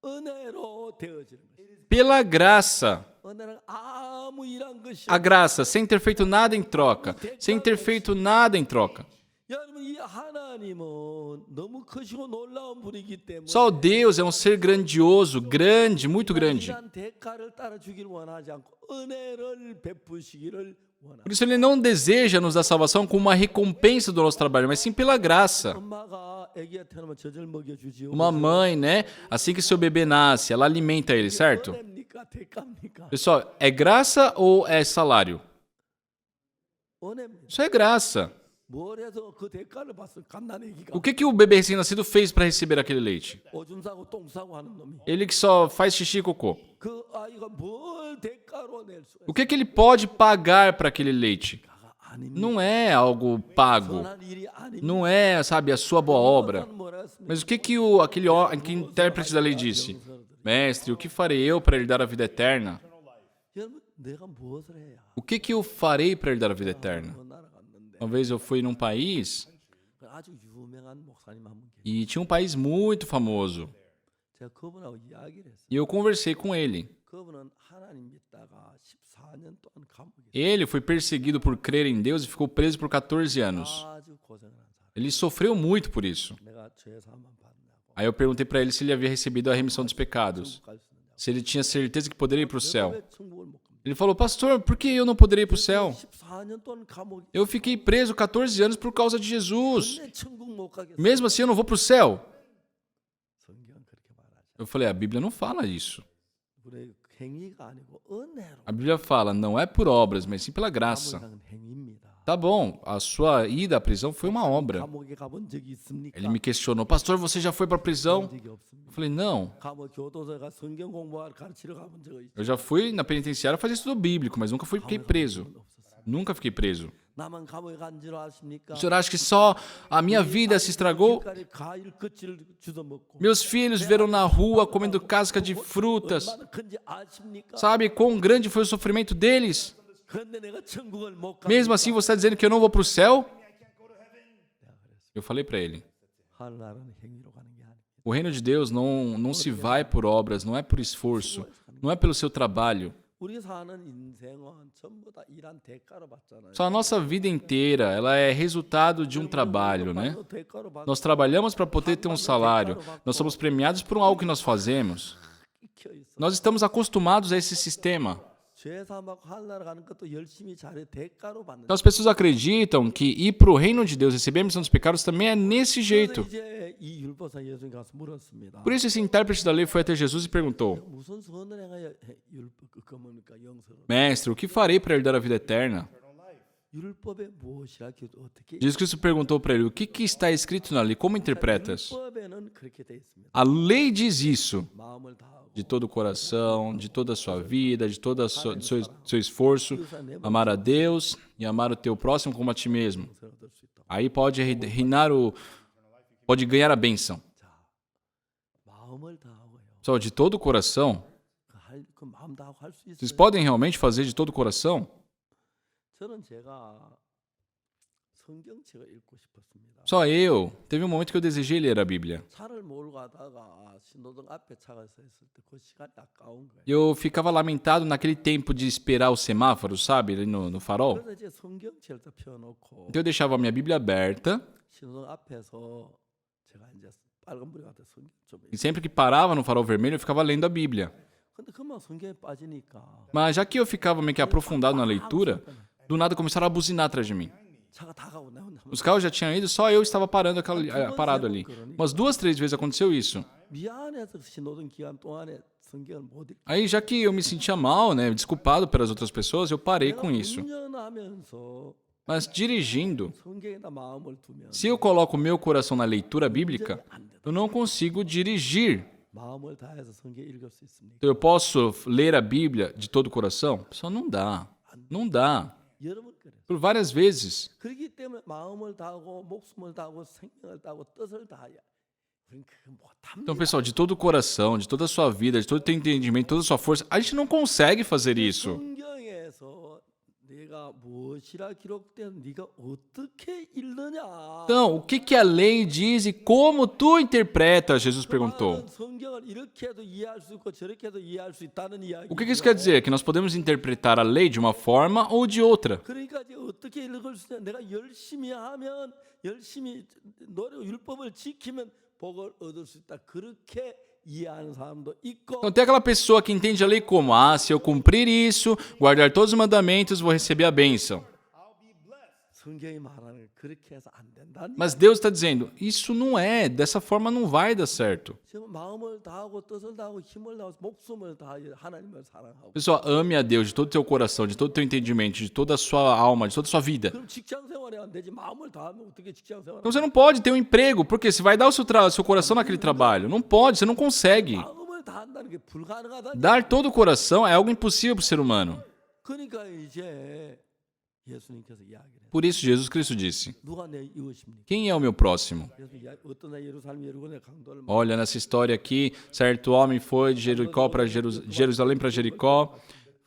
은혜로 되어지는 것이죠. Pela graça. 은혜는 아무 일한 것이 A graça, sem ter feito nada em troca. Sem ter feito nada em troca. 여러분 이 하나님은 너무 크시고 놀라운 분이기 때문에 Só Deus é um ser grandioso, grande, muito grande. 이러한 대가를 따라 주기를 원하지 않고 은혜를 베푸시기를 원합니다. Por isso ele não deseja nos dar salvação como uma recompensa do nosso trabalho, mas sim pela graça. 엄마가 아기가 태어나면 젖을 먹여주지요. Uma mãe, né? Assim que seu bebê nasce, ela alimenta ele, certo? 은혜입니까? 대가입니까? Pessoal, é graça ou é salário? 은혜입니다. Isso é graça. 뭘 해서 그 대가를 받을 갓난 아기가 O que o bebê recém-nascido fez para receber aquele leite? 오줌 싸고 똥 싸고 하는 놈이 Ele que só faz xixi e cocô. 그 아이가 뭘 대가로 낼 수 O que ele pode pagar para aquele leite? 있을까가 아닙니다. Não é algo pago. 선한 일이 아닙니다. Não é, sabe, a sua boa obra. 뭐라 했습니까? Mas o que aquele intérprete da lei disse? Mestre, o que farei eu para lhe dar a vida eterna? 여러분 내가 무엇을 해야 O que eu farei para lhe dar a vida eterna? 그 나라 갔는데 Uma vez eu fui num país 아주 유명한 목사님 한 분 계세요. e tinha um país muito famoso. 제가 그분하고 이야기를 했어요. E eu conversei com ele. 그분은 하나님 믿다가 14년 동안 감옥에 Ele foi perseguido por crer em Deus e ficou preso por 14 anos. 아주 고생을 한 사람. Ele sofreu muito por isso. 내가 죄 사함만 받냐고. Aí eu perguntei para ele se ele havia recebido a remissão dos pecados, 갈 수 있느냐고. se ele tinha certeza que poderia ir para o céu. 왜 천국을 못 갑니까? Ele falou, pastor, por que eu não poderia ir para o céu? 14년 동안 감옥에 Eu fiquei preso 14 anos por causa de Jesus. 근데 천국 못 가겠어. Mesmo assim, eu não vou para o céu. 성경 그렇게 말하지. Eu falei, a Bíblia não fala isso. 우리 행위가 아니고 은혜로. A Bíblia fala, não é por obras, mas sim pela graça. 감옥에 간 행위입니다. Tá bom, a sua ida à prisão foi uma obra. 감옥에 가본 적이 있습니까? Ele me questionou, pastor, você já foi para a prisão? 적이 없습니다. Eu falei, não. 감옥 교도소에 가 성경 공부하러 가르치러 가본 적이 있죠. Eu já fui na penitenciária fazer estudo bíblico, mas nunca fiquei preso. Nunca fiquei preso. 나만 감옥에 간 줄 아십니까? O senhor acha que só a minha vida se estragou? 길가에 과일 껍질을 주워 먹고 Meus filhos viveram na rua comendo casca de frutas. 얼마나 큰지 아십니까? Sabe quão grande foi o sofrimento deles? 그런데 내가 천국을 못 가. Mesmo assim, você está dizendo que eu não vou para o céu? Eu falei para ele, 하나님은 행위로 가는 게 아니에요. o reino de Deus não se vai por obras, não é por esforço, não é pelo seu trabalho. 우리 사는 인생은 전부 다 일한 대가로 받잖아요. Só a nossa vida inteira, ela é resultado de um trabalho, né? 대가로 받. Nós trabalhamos para poder ter um salário. Nós somos premiados por algo que nós fazemos. 익혀 있어. Nós estamos acostumados a esse sistema. 죄 사함하고 하늘나라 가는 것도 열심히 잘해 대가로 받는. Então as pessoas acreditam que ir para o reino de Deus, receber a missão dos pecados, também é nesse 그래서 jeito. 이제 이 율법사 예수님 가서 물었습니다. Por isso esse intérprete da lei foi até Jesus e perguntou, 무슨 선을 행하여 율법 그 뭡니까 영서를? Mestre, o que farei para lhe dar a vida eterna? 율법에 무엇이라 어떻게? Jesus Cristo perguntou para ele, o que está escrito na lei? Como interpretas? 율법에는 그렇게 돼 있습니다. A lei diz isso. 마음을 다하고 De todo o coração, de toda a sua vida, de todo o seu esforço, amar a Deus e amar o teu próximo como a ti mesmo. 영생을 얻을 수 있다. Aí pode ganhar a bênção. 마음을 다하고요. Só de todo o coração. 그 마음 다하고 할 수 Vocês 있어요. podem realmente fazer de todo o coração? 저는 제가 성경책을 읽고 싶었습니다. Só eu. Teve um momento que eu desejei ler a Bíblia. 차를 몰고 가다가 신호등 앞에 차가 서 있을 때 그 시간이 아까운 거예요. Eu ficava lamentado naquele tempo de esperar o semáforo, sabe, ali no farol. 그래서 이제 성경책을 다 펴놓고 Então eu deixava a minha Bíblia aberta 신호등 앞에서 제가 이제 빨간불이 같아 성경 좀. E sempre que parava no farol vermelho, eu ficava lendo a Bíblia. 근데 금방 성경에 빠지니까 Mas já que eu ficava meio que aprofundado na leitura, do nada começaram a buzinar atrás de mim. 차가 다가오고 나 Os carros já tinham ido, só eu estava parado ali. Umas 2, 3 vezes aconteceu isso. 미안해서 신호등 기간 동안에 성경을 못 읽고 Aí, já que eu me sentia mal, né, desculpado pelas outras pessoas, eu parei com isso. 운전하면서 Mas dirigindo, 성경에다 마음을 두면 se eu coloco o meu coração na leitura bíblica, eu não consigo dirigir. 마음을 다해서 성경 읽을 수 있습니까? Eu posso ler a Bíblia de todo o coração? Pessoal, não dá. Não dá. 여러 번 그래. Por várias vezes. 그렇기 때문에 마음을 다하고 목숨을 다하고 생명을 다하고 뜻을 다하여 우리는 그거 못합니다. Então, pessoal, de todo o coração, de toda a sua vida, de todo o teu entendimento, toda a sua força, a gente não consegue fazer isso. 성경에서 내가 무엇이라 기록된 네가 어떻게 읽느냐? Então, o que a lei diz e como tu interpretas? Jesus perguntou. 성경을 이렇게 해도 이해할 수 있고 저렇게 해도 이해할 수 있다는 이야기. O que isso quer dizer? Que nós podemos interpretar a lei de uma forma ou de outra. 그러니까 이제 어떻게 읽을 수 있냐? 내가 열심히 하면 열심히 노력 율법을 지키면 복을 얻을 수 있다. 그렇게 이해하는 사람도 있고. Então, tem aquela pessoa que entende a lei como: ah, se eu cumprir isso, guardar todos os mandamentos, vou receber a bênção. 성경이 말하는 그렇게 해서 안 된다는. Mas Deus está dizendo, isso não é, dessa forma não vai dar certo. 지금 마음을 다하고 뜻을 다하고 힘을 다하고 목숨을 다하여 하나님을 사랑하고. Pessoal, ame a Deus de todo o teu coração, de todo o teu entendimento, de toda a sua alma, de toda a sua vida. 그럼 직장 생활에 안 되지. 마음을 다하면 어떻게 직장 생활? Então você não pode ter um emprego, porque você vai dar o seu coração naquele trabalho. Não pode, você não consegue. 마음을 다한다는 게 불가능하다. Dar todo o coração é algo impossível para o ser humano. 그러니까 이제 예수님께서 이야기를 해요. Por isso Jesus Cristo disse, 누가 내 이웃입니까? quem é o meu próximo? 그래서 어떤 날 예루살렘 여리고의 강도를 Olha, nessa história aqui, certo homem foi de Jericó para Jerusalém para Jericó,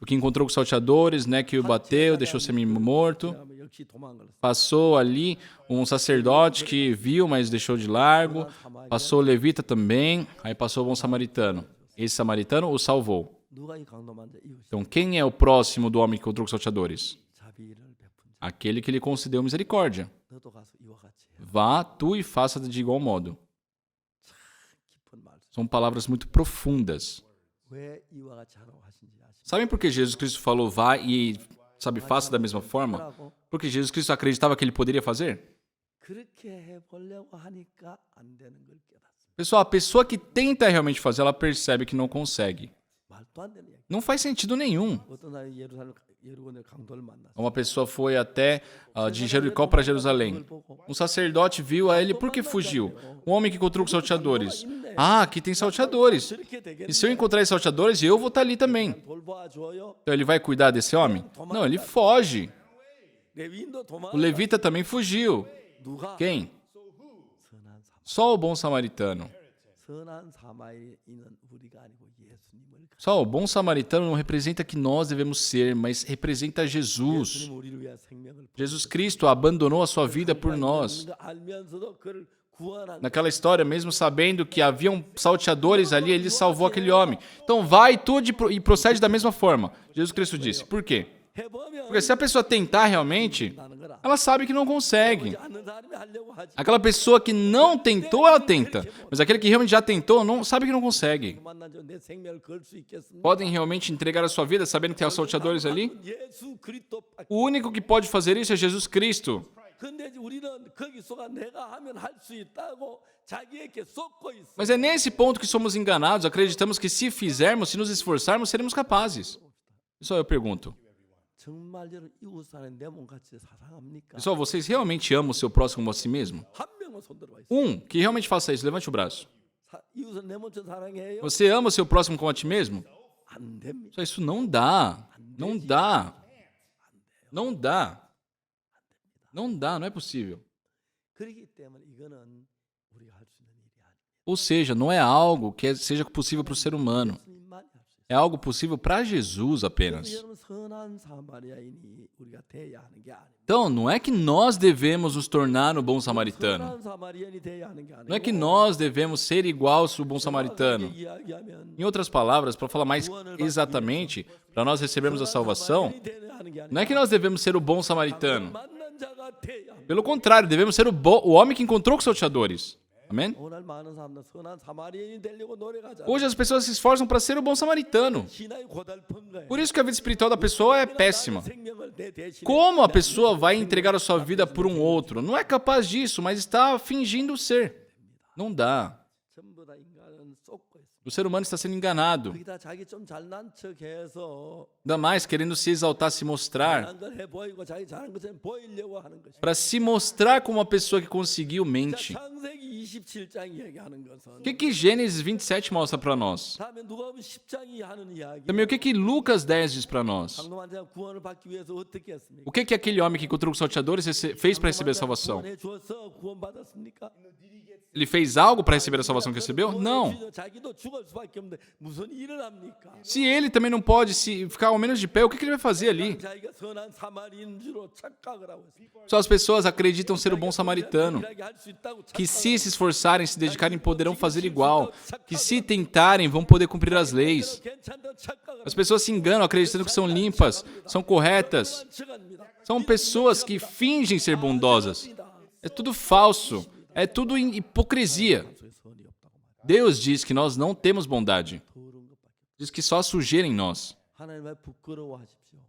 que encontrou com salteadores, né, que o bateu, deixou semi-morto. 만나면 역시 도망을. Passou ali um sacerdote que viu, mas deixou de largo. Passou o levita também, aí passou o bom samaritano. Esse samaritano o salvou. 누가 이 강도만데 이웃이 Então, quem é o próximo do homem que encontrou com salteadores? 자비를 베푼 자. Aquele que lhe concedeu misericórdia. 너도 가서 이와 같이 해. Vá tu e faça de igual modo. 깊은 말씀. São palavras muito profundas. 왜 이와 같이 하라고 하신지 아십니까? Sabem por que Jesus Cristo falou vá e, sabe, faça da mesma forma? Porque Jesus Cristo acreditava que ele poderia fazer? 그렇게 해 보려고 하니까 안 되는 걸 깨닫습니다. Pessoal, a pessoa que tenta realmente fazer, ela percebe que não consegue. 말도 안 되는 이야기. Não faz sentido nenhum. 어떤 날 예루살렘 여리고의 강도를 만났어. Uma pessoa foi até de Jericó para Jerusalém. Um sacerdote viu a ele, por que fugiu? Um homem que encontrou com salteadores. Ah, aqui tem salteadores. 저렇게 되겠네. E se eu encontrar esses salteadores, eu vou estar ali também. 돌봐줘요. Então ele vai cuidar desse homem? Não, ele foge. 레위인도 도망. O levita também fugiu. 누가? Quem? 선한 사마. Só o bom samaritano. 선한 사마리인은 우리가 아니고 예수님을. Só o bom samaritano não representa que nós devemos ser, mas representa Jesus. 예수님 우리를 위해 생명을. Jesus Cristo abandonou a sua vida por nós. 알면서도 그를 구원한. Naquela história, mesmo sabendo que haviam salteadores ali, ele salvou aquele homem. Então vai tudo e procede da mesma forma. Jesus Cristo disse. Por quê? 해보면 Porque se a pessoa tentar realmente, 나는 거라. ela sabe que não consegue. 않는 사람이 하려고 하지. Aquela pessoa que não tentou, ela tenta. Mas aquele que realmente já tentou, não sabe que não consegue. 만나죠. 내 생명을 걸 수 있겠습니까? Podem realmente entregar a sua vida sabendo que tem os salteadores ali? 예수 그리스도밖에. O único que pode fazer isso é Jesus Cristo. 근데 우리는 거기서가 내가 하면 할 수 있다고 자기에게 쏟고 있어. Mas é nesse ponto que somos enganados, acreditamos que se fizermos, se nos esforçarmos, seremos capazes. Só eu pergunto. 정말 여러분 이웃 사람 내 몸같이 사랑합니까? Pessoal, vocês realmente amam o seu próximo como a si mesmo? 한 명만 손 들어봐 있어. Que realmente faça isso, levante o braço. 이웃은 내 몸처럼 사랑해요? Você ama o seu próximo como a ti mesmo? 안 됩니다. Só isso não dá. Não dá. Não dá. Não dá, não é possível. 그렇기 때문에 이거는 우리가 할 수 있는 일이 아니에요. Ou seja, não é algo que seja possível para o ser humano. 예수님만이 할 수 있어요. É algo possível para Jesus apenas. 여러분 선한 사마리아인이 우리가 돼야 하는 게 아니에요. Então, não é que nós devemos nos tornar o bom samaritano. 선한 사마리아인이 돼야 하는 게 아니에요. Não é que nós devemos ser igual ao bom samaritano. 이야기하면 Em outras palavras, para falar mais exatamente, para nós recebermos a salvação, não é que nós devemos ser o bom samaritano. 만난 자가 돼야 합니다. Pelo contrário, devemos ser o homem que encontrou com os salteadores. Amém? 오늘 많은 사람들 선한 사마리아인이 되려고 노력하잖아. Hoje as pessoas se esforçam para ser o bom samaritano. 신앙이 고달픈 거예요. Por isso que a vida espiritual da pessoa é péssima. 생명을 내 대신에 Como a pessoa vai entregar a sua vida por um outro? Não é capaz disso, mas está fingindo ser. Não dá. 전부 다 인간은 쏟고 있어. O ser humano está sendo enganado. 거기다 자기 좀 잘난 척해서 Ainda mais querendo se exaltar, se mostrar. 잘난 걸 해 보이고 자기 잘한 것처럼 보이려고 하는 것이. Para se mostrar como uma pessoa que conseguiu mente. 창세기 27장이 얘기하는 것은 O que Gênesis 27 mostra para nós? 다음에 누가복음 10장이 하는 이야기. Também o que Lucas 10 diz para nós? 방금한 자가 구원을 받기 위해서 어떻게 했습니까? O que aquele homem que encontrou com os salteadores fez para receber a salvação? 구원해 주어서 구원받았습니까? Ele fez algo para receber a salvação que recebeu? Não. 자기도 죽을 수밖에 없는데 무슨 일을 합니까? Se ele também não pode se ficar ao menos de pé, o que ele vai fazer ali? 자기가 선한 사마리인 줄로 착각을 하고 있어요. Só as pessoas acreditam ser o bom samaritano. 이렇게 할 수 있다고 Que se esforçarem, se dedicarem, poderão fazer igual. Que se tentarem, vão poder cumprir as leis. 괜찮다고 착각을 As pessoas se enganam acreditando que são limpas, são corretas. 합니다. São pessoas que fingem ser bondosas. É tudo falso. É tudo hipocrisia. 선이 없다고 말이야. Deus diz que nós não temos bondade. 더러운 것밖에. Diz que só há sujeira em nós. 하나님 앞에 부끄러워하십시오.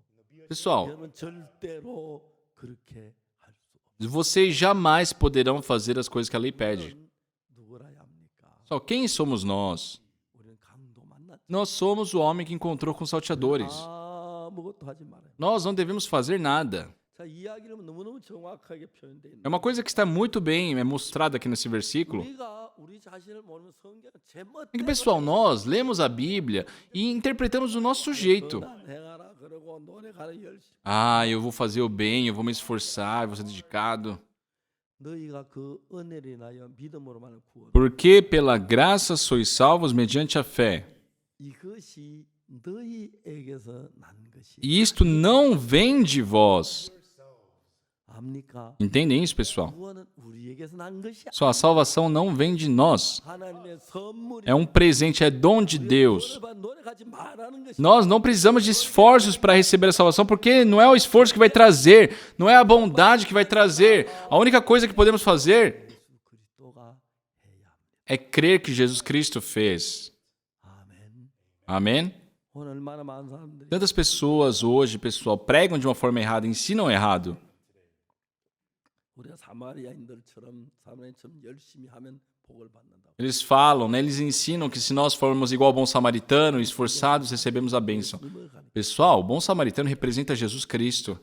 Pessoal, 여러분 절대로 그렇게 할 수 없어요. vocês jamais poderão fazer as coisas que a lei pede. 누구라야 합니까? Só quem somos nós? 우리는 강도 만났죠. Nós somos o homem que encontrou com os salteadores. 아무것도 하지 말아요. Nós não devemos fazer nada. 자, 이야기는 너무너무 정확하게 표현되어 있는. É uma coisa que está muito bem mostrada aqui nesse versículo. 우리가 우리 자신을 모르면 성경 제멋대로 É que, pessoal, nós lemos a Bíblia e interpretamos do nosso jeito. 행하라 그러고 노력하라 열심히. Ah, eu vou fazer o bem, eu vou me esforçar, eu vou ser dedicado. 너희가 그 은혜를 인하여 믿음으로만 구원. Porque pela graça sois salvos mediante a fé. 이것이 너희에게서 난 것이 E isto não vem de vós. 압니까? Entendem isso, pessoal? 구원은 우리에게서 난 것이 Só a salvação não vem de nós. 하나님의 선물이. É um presente, é dom de Deus. 노력하지 말라는 것이. Nós não precisamos de esforços para receber a salvação, porque não é o esforço que vai trazer, não é a bondade que vai trazer. A única coisa que podemos fazer 예수 그리스도가 해야 합니다. é crer que Jesus Cristo fez. 아멘. Amém? 오늘 얼마나 많은 사람들이 Tantas pessoas hoje, pessoal, pregam de uma forma errada, ensinam errado. 우리가 사마리아인처럼 열심히 하면 복을 받는다. Eles falam, né? Eles ensinam que se nós formos igual ao bom samaritano, esforçados, recebemos a bênção. Pessoal, o bom samaritano representa Jesus Cristo.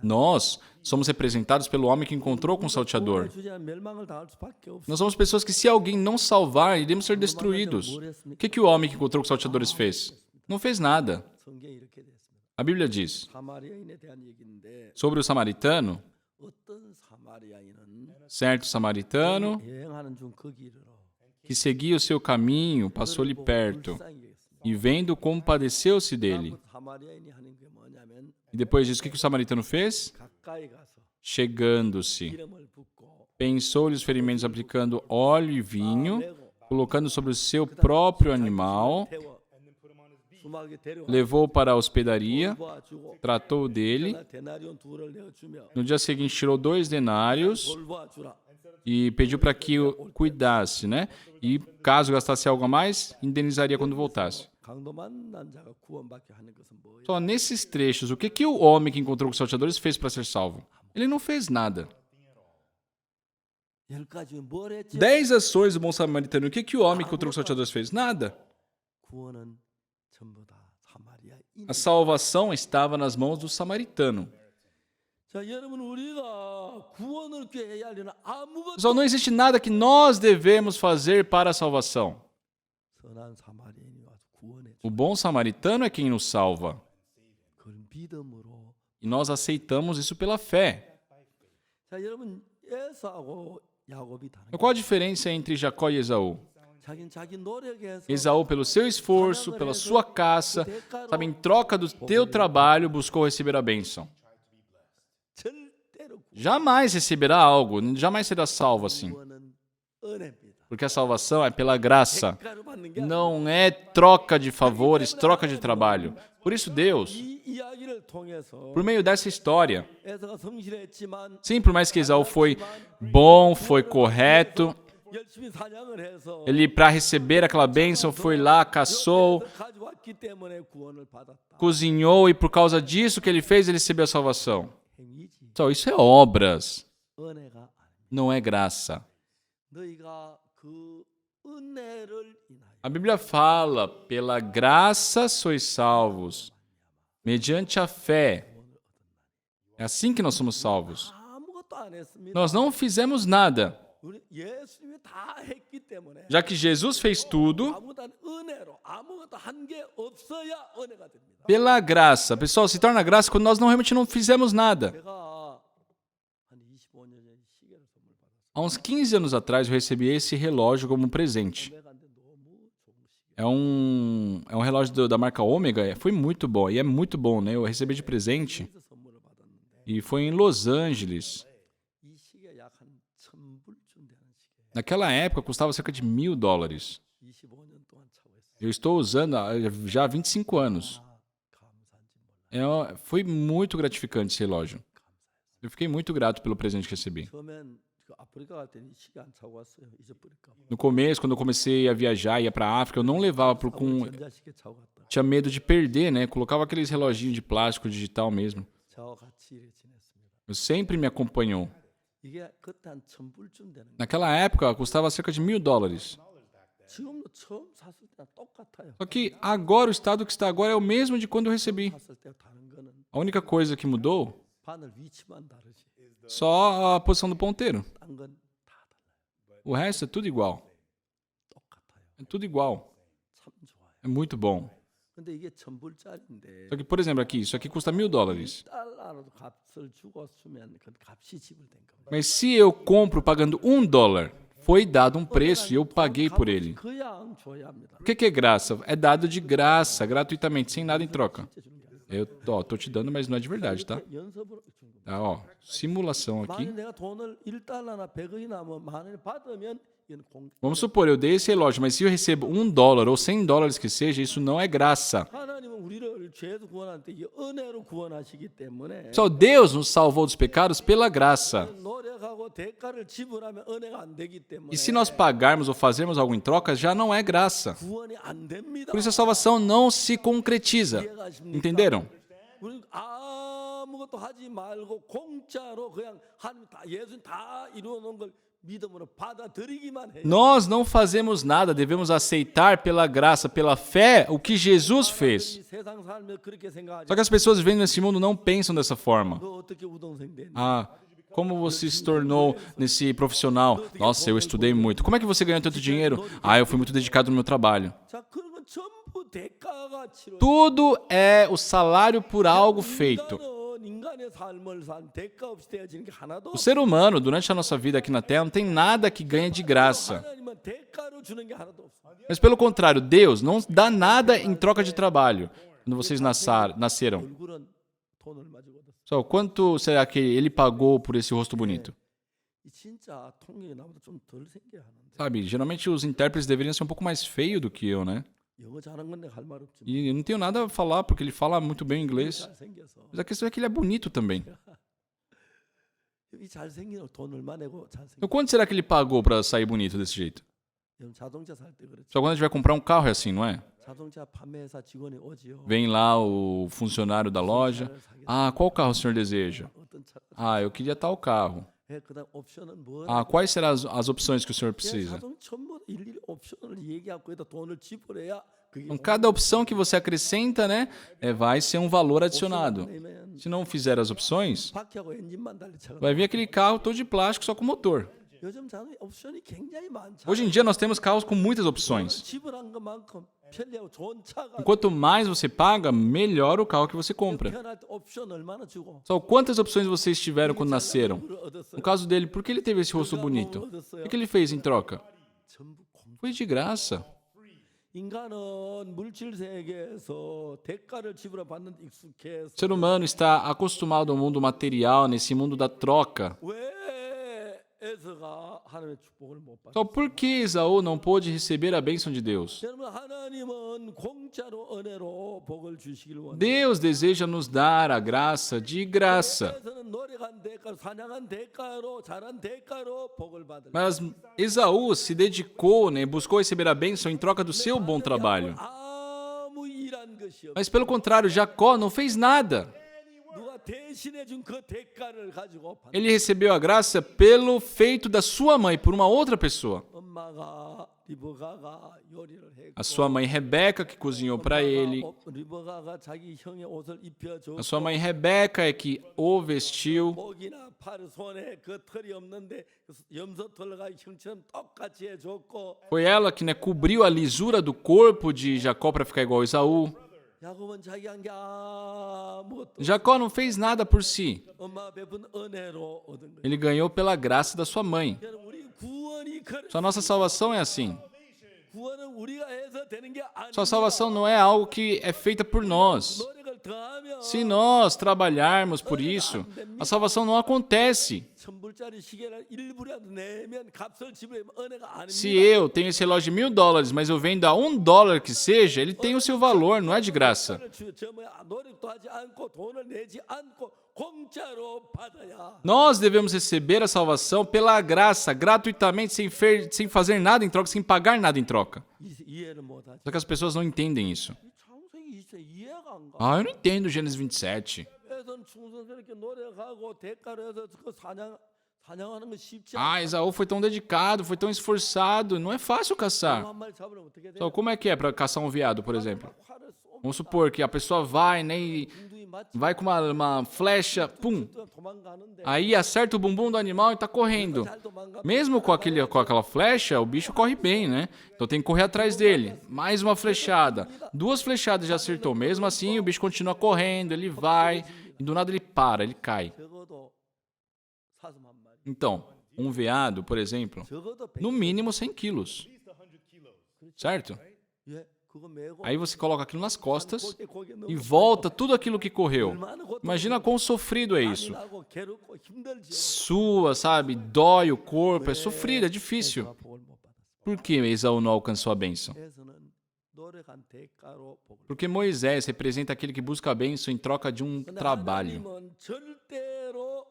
Nós somos representados pelo homem que encontrou com o salteador. 주제는 멸망을 당할 수밖에 없어. Nós somos pessoas que, se alguém não salvar, iremos ser destruídos. O que o homem que encontrou com os salteadores fez? Não fez nada. 성경에 이렇게 돼 있습니다. A Bíblia diz 사마리아인에 대한 얘기인데 sobre o samaritano, 어떤 사마리아인은 certo samaritano 여행하는 중 그 길으로 que seguia o seu caminho, passou-lhe perto 불쌍히 여겼습니다. e vendo compadeceu-se dele. 사마리아인이 하는 게 뭐냐면 E depois disso, o que o samaritano fez? 가까이 가서 Chegando-se, 기름을 붓고 pensou-lhe os ferimentos aplicando óleo e vinho, 내고 colocando sobre o seu próprio animal, 태워 수막에 데려와 levou para a hospedaria, 돌봐주고 tratou dele. 데나리온 둘을 내어주며 No dia seguinte, tirou 2 denários 돌봐주라. e pediu para que o cuidasse, né? E caso gastasse algo a mais, indenizaria quando voltasse. 강도 만난 자가 구원받게 하는 것은 뭐예요? Só nesses trechos, o que o homem que encontrou com os salteadores fez para ser salvo? Ele não fez nada. 10가지 뭘 했지? 10 ações do bom samaritano. O que o homem que encontrou com os salteadores fez? Nada. 구원은 전부 다 사마리아인. A salvação estava nas mãos do samaritano. 자, 여러분 우리가 구원을 꾀해야 할 일은 아무것도 Só não existe nada que nós devemos fazer para a salvação. 선한 사마리아인이 와서 구원해 줘. O bom samaritano é quem nos salva. 그걸 믿음으로. E nós aceitamos isso pela fé. 자, 여러분 에사하고 야곱이 다른. Qual a diferença entre Jacó e Esaú? 자기 노력에서 Esaú, pelo seu esforço, pela sua caça, sabe, em troca do teu trabalho, buscou receber a bênção. 절대로 Jamais receberá algo, jamais será salvo assim. 구원은 은혜입니다. Porque a salvação é pela graça. 대가로 받는 게 Não é troca de favores, troca de trabalho. Por isso, Deus, 이 이야기를 통해서 por meio dessa história, 에서가 성실했지만 sim, por mais que Esaú foi bom, foi correto, 열심히 사냥을 해서 Ele, para receber aquela bênção, foi lá, caçou, 가져왔기 때문에 구원을 받았다. cozinhou e por causa disso que ele fez, ele recebeu a salvação. 행위지 Só isso é obras, 은혜가 아닙니다. não é graça. 너희가 그 은혜를 인하여 A Bíblia fala, pela graça sois salvos, mediante a fé. É assim que nós somos salvos. 아무것도 안 했습니다. Nós não fizemos nada. 우리 예수님이 다 했기 때문에 Já que Jesus fez tudo, 아무것도 은혜로 아무것도 한 게 없어야 은혜가 됩니다. pela graça. Pessoal, se torna graça quando nós realmente não fizemos nada. 제가 한 25년 전에 시계를 선물 받았어요. Há uns 15 anos atrás eu recebi esse relógio como presente. 오메가인데 너무 좋은 시계. É um relógio da marca Ômega. Foi muito bom. E é muito bom, né? Eu recebi de presente. 그래서 선물을 받았는데 E foi em Los Angeles. 이 시계 약 한 1,000불쯤 되는 시계. Naquela época custava cerca de $1.000. 25년 동안 차고 했어요. Eu estou usando já há 25 anos. 감사한지 몰라요. Foi muito gratificante esse relógio. Eu fiquei muito grato pelo presente que recebi. 처음엔 그 아프리카 갈 때는 시계 안 차고 왔어요. 잊어버릴까 봐. No começo, quando eu comecei a viajar, ia para a África, eu não levava 전자시계 차고 갔다. tinha medo de perder, né? Colocava aqueles reloginhos de plástico digital mesmo. 저와 같이 이렇게 지냈습니다. Eu sempre me acompanhou. 이게 그때 한 1,000불쯤 되는 거예요. Naquela época, custava cerca de $1.000. 지금도 처음 샀을 때랑 똑같아요. Só que agora, o estado que está agora é o mesmo de quando eu recebi. 샀을 때 다른 거는 A única coisa que mudou, 바늘 위치만 다르지. só a posição do ponteiro. 딴 건 다 달라요. O resto é tudo igual. 똑같아요. É tudo igual. 참 좋아요. É muito bom. 근데 이게 1,000불짜리인데 Só que, por exemplo, aqui, isso aqui custa $1.000. 달러로 값을 주고 쓰면 그 값이 지불된 겁니다. Mas se eu compro pagando $1, foi dado um preço e eu paguei por ele. 그냥 줘야 합니다. O que é graça? É dado de graça, gratuitamente, sem nada em troca. Eu tô te dando, mas não é de verdade, tá? 연습으로 주는 겁니다. Tá, ó, simulação aqui. 만약 내가 돈을 1달러나 100원이나 뭐 만 원을 받으면 이건 공. Vamos supor, eu dei esse relógio, mas se eu recebo $1 ou $100 que seja, isso não é graça. 하나님은 우리를 죄에서 구원할 때 이 은혜로 구원하시기 때문에 Só Deus nos salvou dos pecados pela graça. 노력하고 대가를 지불하면 은혜가 안 되기 때문에 E se nós pagarmos ou fazermos algo em troca, já não é graça. 구원이 안 됩니다. Por isso a salvação não se concretiza. 이해가십니까? Entenderam? 우리 아무것도 하지 말고 공짜로 그냥 하나님 다 예수님 다 이루어 놓은 걸 믿음으로 받아들이기만 해요. Nós não fazemos nada, devemos aceitar pela graça, pela fé, o que Jesus fez. 이 세상 살면 그렇게 생각하지. Só que as pessoas vivendo nesse mundo não pensam dessa forma. 너 어떻게 우동생 됐니? Ah, como você se tornou nesse profissional? Nossa, eu estudei muito. Como é que você ganhou tanto dinheiro? Ah, eu fui muito dedicado no meu trabalho. 자, 그런 건 전부 대가가 치러. Tudo é o salário por algo feito. 인간의 삶을 산 대가 없이 되어지는 게 하나도 O ser humano, durante a nossa vida aqui na Terra, não tem nada que ganha de graça. 하나님은 대가로 주는 게 하나도 없어. Mas pelo contrário, Deus não dá nada em troca de trabalho. Quando vocês nasceram. 얼굴은 돈 얼마 주고 얻었어. Só quanto será que ele pagou por esse rosto bonito? 이 진짜 통역이 나보다 좀 덜 생겨야 하는데. Sabe, geralmente os intérpretes deveriam ser um pouco mais feios do que eu, né? 영어 잘한 건데 할 말 없지만 E eu não tenho nada a falar, porque ele fala muito bem inglês. 잘 생겨서 Mas a questão é que ele é bonito também. 이 잘생긴 돈 얼마 내고 잘생긴 Então quanto será que ele pagou pra sair bonito desse jeito? 여러분 자동차 살 때 그렇죠. Só quando a gente vai comprar um carro é assim, não é? 자동차 판매회사 직원이 오지요. Vem lá o funcionário da loja. Ah, qual carro o senhor deseja? 어떤 차 Ah, eu queria tal carro. 그다음 옵션은 뭐? Ah, quais serão as opções que o senhor precisa? 자동 전부 일일이 옵션을 얘기하고 거기다 돈을 지불해야 그게 Então, cada opção que você acrescenta, né, vai ser um valor adicionado. 아니면 Se não fizer as opções, 바퀴하고 엔진만 달린 차가 vai vir aquele carro todo de plástico só com motor. 요즘 자동차 옵션이 굉장히 많죠. Hoje em dia nós temos carros com muitas opções. 지불한 것만큼 편리하고 좋은 차가 Quanto mais você paga, melhor o carro que você compra. 태어날 때 옵션 얼마나 주고 Só quantas opções vocês tiveram quando nasceram? 그걸 얻었어요. No caso dele, por que ele teve esse rosto bonito? O que ele fez em troca? 전부 공. Foi de graça. 인간은 물질 세계에서 대가를 지불해 받는 데 익숙해서 O ser humano está acostumado ao mundo material, nesse mundo da troca. 왜 에서가 하나님의 축복을 못 받았어요? Então, por que Esaú não pôde receber a bênção de Deus? 여러분 하나님은 공짜로 은혜로 복을 주시길 원해요. Deus deseja nos dar a graça de graça. 에서는 노력한 대가로 사냥한 대가로 잘한 대가로 복을 받을. Mas Esaú se dedicou, né, buscou receber a bênção em troca do seu bom trabalho. 아무 일한 것이 없어. Mas pelo contrário, Jacó não fez nada. 누가 대신해 준 그 대가를 가지고 받는. Ele recebeu a graça pelo feito da sua mãe, por uma outra pessoa. 엄마가 리브가가 요리를 했고 A sua mãe Rebeca, que cozinhou para ele. 리브가가 자기 형의 옷을 입혀줬고 A sua mãe Rebeca é que o vestiu. 목이나 팔 손에 그 털이 없는데 염소 털과 형처럼 똑같이 해줬고 Foi ela que, né, cobriu a lisura do corpo de Jacó para ficar igual a Esaú. 야곱은 자기 한 게 아무것도 Jacó não fez nada por si. 엄마 베푼 은혜로 얻은 거예요. Ele ganhou pela graça da sua mãe. 여러분, 우리 구원이 그래. Sua nossa salvação é assim. 구원은 우리가 해서 되는 게 아니라 Sua salvação não é algo que é feita por nós. 노력을 더하면 Se nós trabalharmos por isso, a salvação não acontece. 1000불짜리 시계를 1불이라도 내면 값을 지불하면 은혜가 아닙니다. Se eu tenho esse relógio de $1.000, mas eu vendo a $1 que seja, ele tem o seu valor, não é de graça. 저 뭐야 노력도 하지 않고 돈을 내지 않고 공짜로 받아야. Nós devemos receber a salvação pela graça, gratuitamente, sem fazer nada em troca, sem pagar nada em troca. 이해를 못하지. Só que as pessoas não entendem isso. 이 창세기 20세 이해가 안 가. Ah, eu não entendo Gênesis 27. 에선 충성스럽게 노력하고 대가로 해서 그 사냥하는 거 쉽지 Ah, Esaú foi tão dedicado, foi tão esforçado. Não é fácil caçar. 한 마리 잡으면 어떻게 돼? Então, como é que é para caçar um veado, por exemplo? 활을 쏘면 Vamos supor que a pessoa vai, né, e 둥둥이 맞지 vai com uma flecha, pum. 도망가는데 Aí acerta o bumbum do animal e tá correndo. 잘 도망가. Mesmo com aquela flecha, o bicho corre bem, né? Então tem que correr atrás dele. Mais uma flechada. 2 flechadas já acertou. Mesmo assim, o bicho continua correndo, ele vai. E do nada ele para, ele cai. 적어도 사슴 한 마리. Então, um veado, por exemplo, 적어도 100. no mínimo 100 quilos. Certo? 예, 그거 메고 Aí você coloca aquilo nas costas 고개 e volta tudo aquilo que correu. 얼마나 고통 Imagina quão sofrido é isso. 나고 괴롭고 힘들지. Sua, sabe? Dói o corpo, é sofrido, é difícil. 에서가 복을 못 받았어. Por que Esaú não alcançou a bênção? 에서는 노력한 대가로 복을. Porque Moisés representa aquele que busca a bênção em troca de um 근데 trabalho. 하나님은 절대로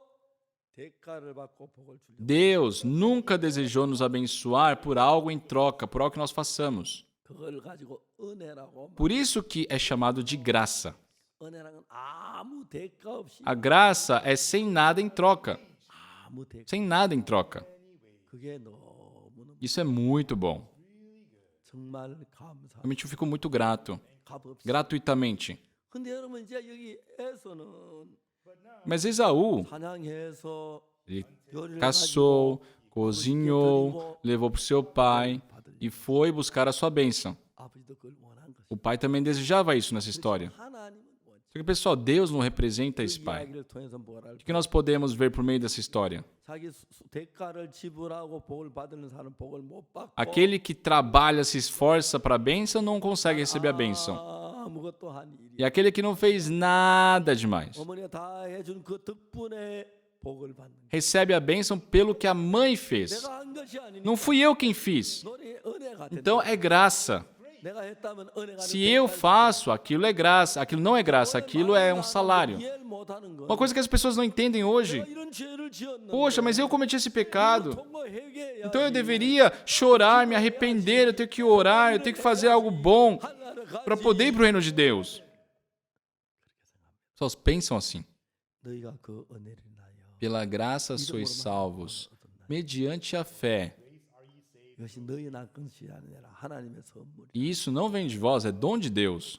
대가를 받고 복을 주려. Deus nunca desejou nos abençoar por algo em troca, por algo que nós façamos. 그걸 가지고 은혜라고. Por isso que é chamado de graça. 은혜라는 아무 대가 없이 A graça é sem nada em troca. 아무 대가. Sem nada em troca. 그게 너무너무 Isso é muito bom. 정말 감사. Realmente eu fico muito grato. 값 없이. Gratuitamente. 근데 여러분 이제 여기에서는 Mas Esaú, 사냥해서 ele 요리를 caçou, 가지고 cozinhou, levou para o seu pai e foi buscar a sua bênção. 아버지도 그걸 원한 것이. O pai também desejava isso nessa história. 하나님은 원치. Só que, pessoal, Deus não representa esse 그 pai. 이야기를 통해서 뭘 O 할까? que nós podemos ver por meio dessa história? 자기 대가를 지불하고 복을 받는 사람은 복을 못 받고 Aquele que trabalha, se esforça para a bênção, não consegue receber a bênção. 아무것도 한 일이. E aquele que não fez nada demais, 어머니가 다 해준 그 덕분에 복을 받는. recebe a bênção pelo que a mãe fez. 내가 한 것이 아니니까 Não fui eu quem fiz. 은혜가 된다. Então é graça. 내가 했다면 은혜가 Se eu faço, aquilo é graça. Aquilo não é graça, aquilo é um salário. 이해를 못하는 거. Uma coisa que as pessoas não entendem hoje. 내가 이런 죄를 지었는데 Poxa, mas eu cometi esse pecado. 통과 회개해야 Então eu deveria chorar, me arrepender, eu tenho que orar, eu tenho que fazer algo bom 하나를 para 가지. poder ir para o reino de Deus. Pessoas pensam assim. 너희가 그 은혜를 인하여 Pela graça sois salvos, mediante a fé. 이것이 너희 날 것이 아니라 하나님의 선물이. E isso não vem de vós, é dom de Deus.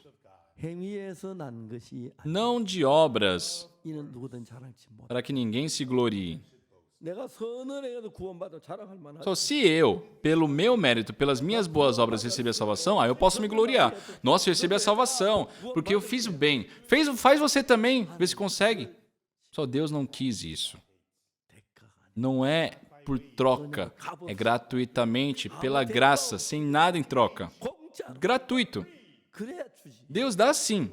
행위에서 난 것이 아니. Não de obras, 이는 누구든 자랑치 못. para que ninguém se glorie. 내가 선을 해도 구원받아 자랑할 만하지. Só se eu, pelo meu mérito, pelas minhas boas obras, receber a salvação, aí eu posso me gloriar. Nossa, eu recebi a salvação, porque eu fiz o bem. Faz você também, vê se consegue. Só Deus não quis isso. Não é por troca, é gratuitamente, pela graça, sem nada em troca. 공짜로. Gratuito. 그래야 주지. Deus dá sim.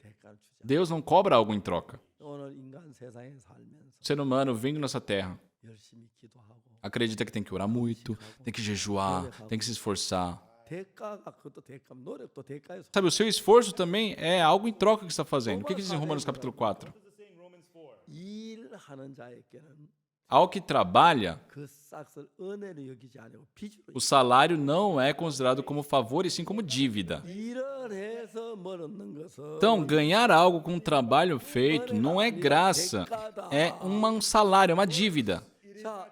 대가를 주지. Deus não cobra algo em troca. 오늘 인간 세상에 살면서 O ser humano vindo nessa terra, 열심히 기도하고 Acredita que tem que orar muito, tem que jejuar, tem que se esforçar. 대가가 그것도 대가 노력도 대가에서 Sabe, o seu esforço também é algo em troca que você está fazendo. O que diz em Romanos capítulo 4? 일하는 자에게는 Ao que trabalha, 그 싹을 은혜로 여기지 아니고 빚으로 o salário não é considerado como favor, e sim como dívida. 일을 해서 뭘 얻는 것은 Então, ganhar algo com um trabalho feito não é graça, é um salário, é uma dívida. 자,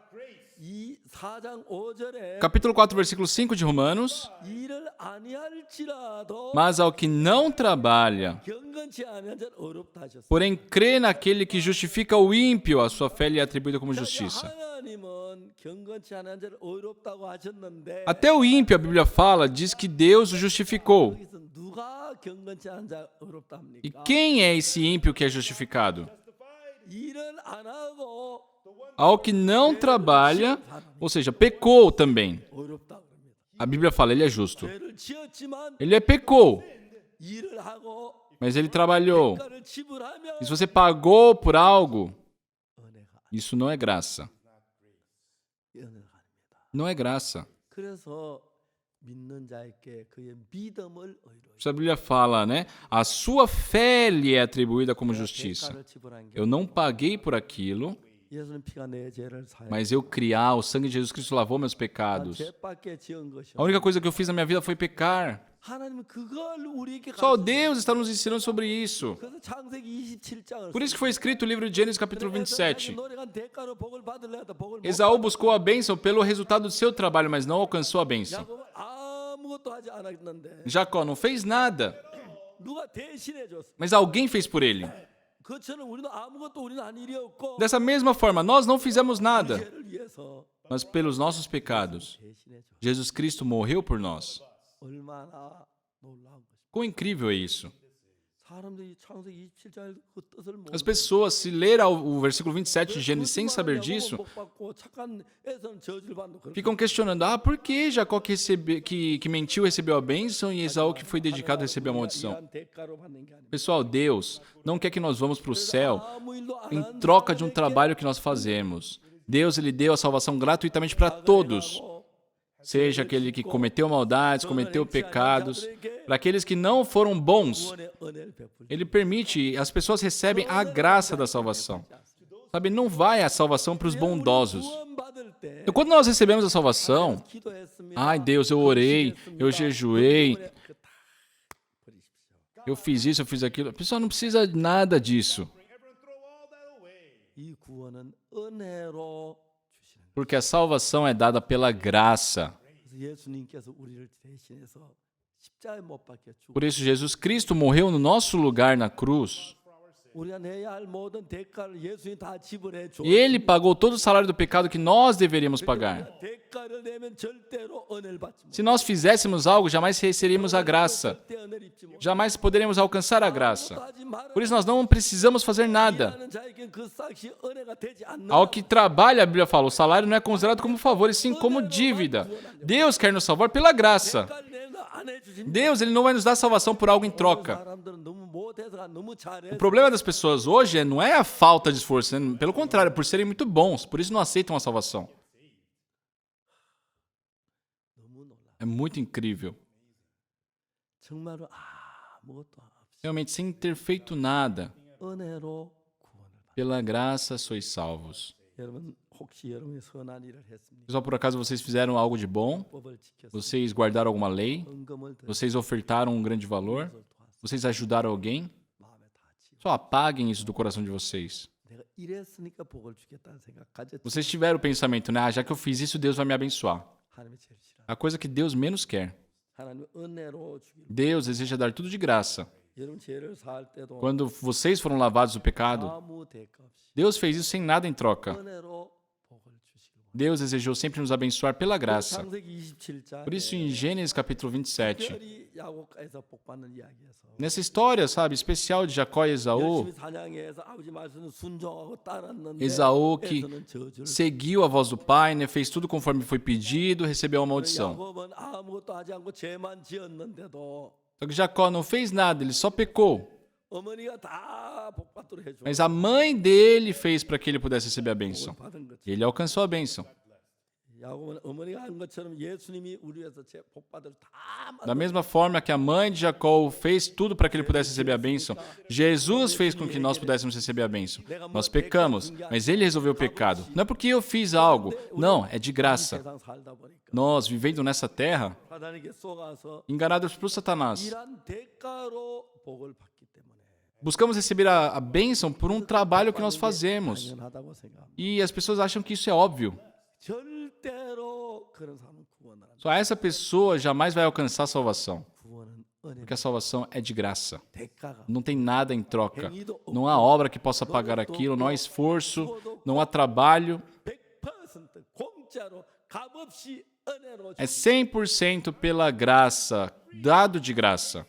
이 4장 5절에 Capítulo 4, versículo 5 de Romanos. 일을 아니할지라도 Mas ao que não trabalha, 경건치 아니한 자는 어렵다 하셨어요. porém crê naquele que justifica o ímpio, a sua fé lhe é atribuída como justiça. 하나님은 경건치 않은 자를 어렵다고 하셨는데 Até o ímpio, a Bíblia fala, diz que Deus o justificou. 여기서 누가 경건치 않은 자 어렵다 E 합니까? quem é esse ímpio que é justificado? 일을 안 하고 Ao que não trabalha, ou seja, pecou também. 어렵다 그럽니다. A Bíblia fala, ele é justo. 죄를 지었지만 Ele pecou, 일을 하고 mas ele trabalhou. 대가를 지불하면 E se você pagou por algo, 은혜가 isso não é graça. 은혜가 아닙니다. Não é graça. 그래서 믿는 자에게 그의 믿음을 의로 Isso a Bíblia fala, né? A sua fé lhe é atribuída como justiça. 대가를 지불한 게 Eu não paguei por aquilo, 예수님 피가 내 죄를 사해 mas eu criar, o sangue de Jesus Cristo lavou meus pecados. 죄밖에 지은 것이 A única coisa que eu fiz na minha vida foi pecar. 하나님은 그걸 우리에게 Só 가르쳐 Deus está nos ensinando sobre isso. 그래서 창세기 27장을 Por isso que foi escrito o livro de Gênesis capítulo 27. 노력한 대가로 복을 받으려 하다 복을 못 Esaú buscou a bênção pelo resultado do seu trabalho, mas não alcançou a bênção. 야곱은 아무것도 하지 않았는데 Jacó não fez nada, 누가 대신해 줬어. mas alguém fez por ele. 그처럼 우리는 아무것도 우리는 한 일이 없고 Dessa mesma forma, nós não fizemos nada, 죄를 위해서 mas pelos nossos pecados, 대신해 줘. Jesus Cristo morreu por nós. 얼마나 놀라운 것입니다. Quão incrível é isso? 사람들이 창세기 27장의 그 뜻을 모르고 As pessoas, se ler o versículo 27 de Gênesis sem saber disso, 복받고 착한 에서는 저주를 받는 그런 ficam questionando: ah, por que Jacó que mentiu recebeu a bênção e Esaú que foi dedicado recebeu a maldição? 이러한 대가로 받는 게 아닙니다. Pessoal, Deus não quer que nós vamos para o céu 아무 일도 안 em 한 troca de um 사람에게 trabalho que nós fazemos. Deus, ele deu a salvação gratuitamente para todos. Seja aquele que cometeu maldades, cometeu pecados, para aqueles que não foram bons, 구원의 은혜를 베풀 ele permite, as pessoas recebem a graça da salvação. Sabe, não vai a salvação para os bondosos. 구원받을 때 Então, quando nós recebemos a salvação, 기도했습니다. ai Deus, eu orei, eu jejuei, eu fiz isso, eu fiz aquilo. A pessoa não precisa de nada disso, 이 구원은 은혜로 주시는 porque a salvação é dada pela graça. 그래서 예수님께서 우리를 대신해서 십자가에 못 박혀 죽고 Por isso, Jesus Cristo morreu no nosso lugar na cruz. 우리가 내야 할 모든 대가를 예수님이 다 지불해 줘. E ele pagou todo o salário do pecado que nós deveríamos pagar. 대가를 내면 절대로 은혜를 받지 못. Se nós fizéssemos algo, jamais receberíamos a graça. 절대 은혜를 입지 못. Jamais poderíamos alcançar a graça. 하지 말아. Por isso, nós não precisamos fazer nada. 하는 자에겐 그 싹이 은혜가 되지 않는 Ao que trabalha, a Bíblia fala, o salário não é considerado como favor, e sim como dívida. Deus quer nos salvar pela graça. 대가를 내면 안 해주십니다. Deus, ele não vai nos dar salvação por algo em troca. 사람들은 너무 못해서가 너무 잘해. O problema das pessoas hoje não é a falta de esforço, né? Pelo contrário, é por serem muito bons, por isso não aceitam a salvação. 너무 놀라. É muito incrível. 정말로 아무것도 없이 Realmente, sem ter feito nada, 은혜로 구원을 받. pela graça sois salvos. 여러분 혹시 여러분이 선한 일을 했습니까? Só por acaso vocês fizeram algo de bom? 법을 지켰습니까? Vocês guardaram alguma lei? 헌금을 드 Vocês ofertaram um grande valor? Vocês ajudaram alguém? 마음에 다 지. Só apaguem isso do coração de vocês. 내가 이랬으니까 복을 주겠다는 생각 가졌지. Vocês tiveram o pensamento, né? Ah, já que eu fiz isso, Deus vai me abençoar. 하나님이 제일 싫어. A coisa que Deus menos quer. 하나님 은혜로 주기를. Deus deseja dar tudo de graça. 여러분 죄를 사할 때도 Quando vocês foram lavados do pecado, 아무 대가 없이 Deus fez isso sem nada em troca. 은혜로 복을 주시고. Deus desejou sempre nos abençoar pela graça. 창세기 27장. Por isso, em Gênesis capítulo 27, 특별히 야곱에서 복 받는 이야기에서 nessa história, sabe, especial de Jacó e Esaú, 열심히 사냥해서 아버지 말씀을 순종하고 따랐는데 Esaú que 에서는 저주를 seguiu a voz do pai, né, fez tudo conforme foi pedido, recebeu a maldição. 야곱은 아무것도 하지 않고 죄만 지었는데도 Só que Jacó não fez nada, ele só pecou. 어머니가 다 복받도록 해줘. Mas a mãe dele fez para que ele pudesse receber a bênção. 받은 거죠. Ele alcançou a bênção. 야곱은 어머니가 한 것처럼 예수님이 우리 위해서 제 복받을 다 Da mesma forma que a mãe de Jacó fez tudo para que ele pudesse receber a bênção, Jesus fez com que nós pudéssemos receber a bênção. Nós pecamos, mas ele resolveu o pecado. Não é porque eu fiz algo. Não, é de graça. 세상 살다 보니까 Nós, vivendo nessa terra, 사단에게 속아서 enganados por Satanás, 일한 대가로 복을 받기 때문에 buscamos receber a bênção por um trabalho que nós fazemos. 당연하다고 생각합니다. E as pessoas acham que isso é óbvio. 절대로 그런 사람은 구원을 안 돼. Só essa pessoa jamais vai alcançar a salvação. 구원은 은혜 Porque a salvação é de graça. 대가가 Não tem nada em troca. Não há obra que possa pagar aquilo, não há esforço, não há trabalho. 100% 공짜로 값없이 은혜로 É 100% pela graça, dado de graça.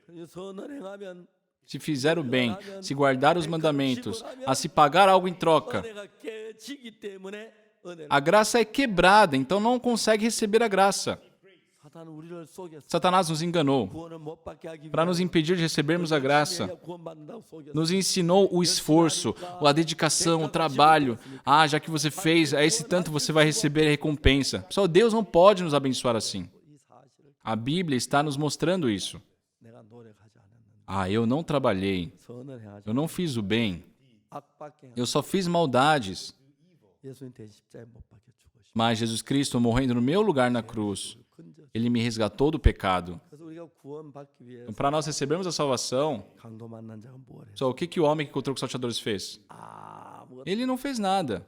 주신 선을 행하면 Se fizer o bem, se guardar os mandamentos, a se pagar algo em troca. 은혜가 깨지기 때문에 은혜를 A graça é quebrada, então não consegue receber a graça. 사탄은 우리를 속였어. Satanás nos enganou 구원을 못 받게 하기 para nos impedir de recebermos a graça. 구원받는다고 속였어. Nos ensinou o esforço, a dedicação, o trabalho. Ah, já que você fez, a esse tanto você vai receber a recompensa. Pessoal, Deus não pode nos abençoar assim. 이 사실을 A Bíblia está nos mostrando isso. 내가 노력하지 않았는데 Ah, eu não trabalhei, 선을 행하지 eu não fiz o bem, 악밖에 eu só fiz maldades. 예수님 대신 십자가에 못 박혀 죽으시고 Mas Jesus Cristo, morrendo no meu lugar na cruz, 건져. ele me resgatou do pecado. 그래서 우리가 구원받기 위해서 Então, para nós recebermos a salvação, 강도 만난 자가 뭘 했어? só o que o homem que encontrou com os salteadores fez? 아무것도 Ele não fez nada.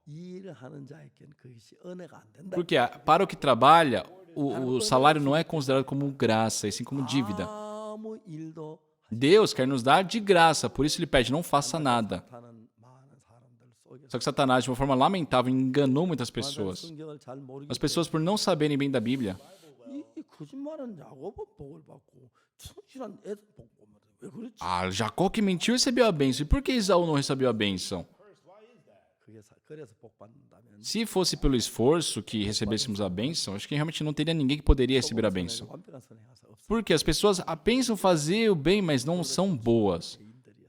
이 일을 하는 자에게는 그것이 은혜가 안 된다. Porque para o que trabalha, o salário não é considerado como graça, e sim como dívida. 아무 일도 Deus quer nos dar de graça, por isso ele pede, não faça nada. 하는 많은 사람들 속에서 Só que Satanás, de uma forma lamentável, enganou muitas pessoas. 성경을 잘 모르기 As pessoas, por não saberem bem da Bíblia, 이 거짓말은 야곱은 복을 받고 성실한 애들 복 보면 왜 그렇지? ah, Jacó que mentiu recebeu a bênção. E por que Esaú não recebeu a bênção? 그래서 복 받는다면 Se fosse pelo esforço que recebêssemos a bênção, acho que realmente não teria ninguém que poderia receber a bênção. 완벽한 선행 하사 없어. Porque as pessoas pensam fazer o bem, mas não são boas.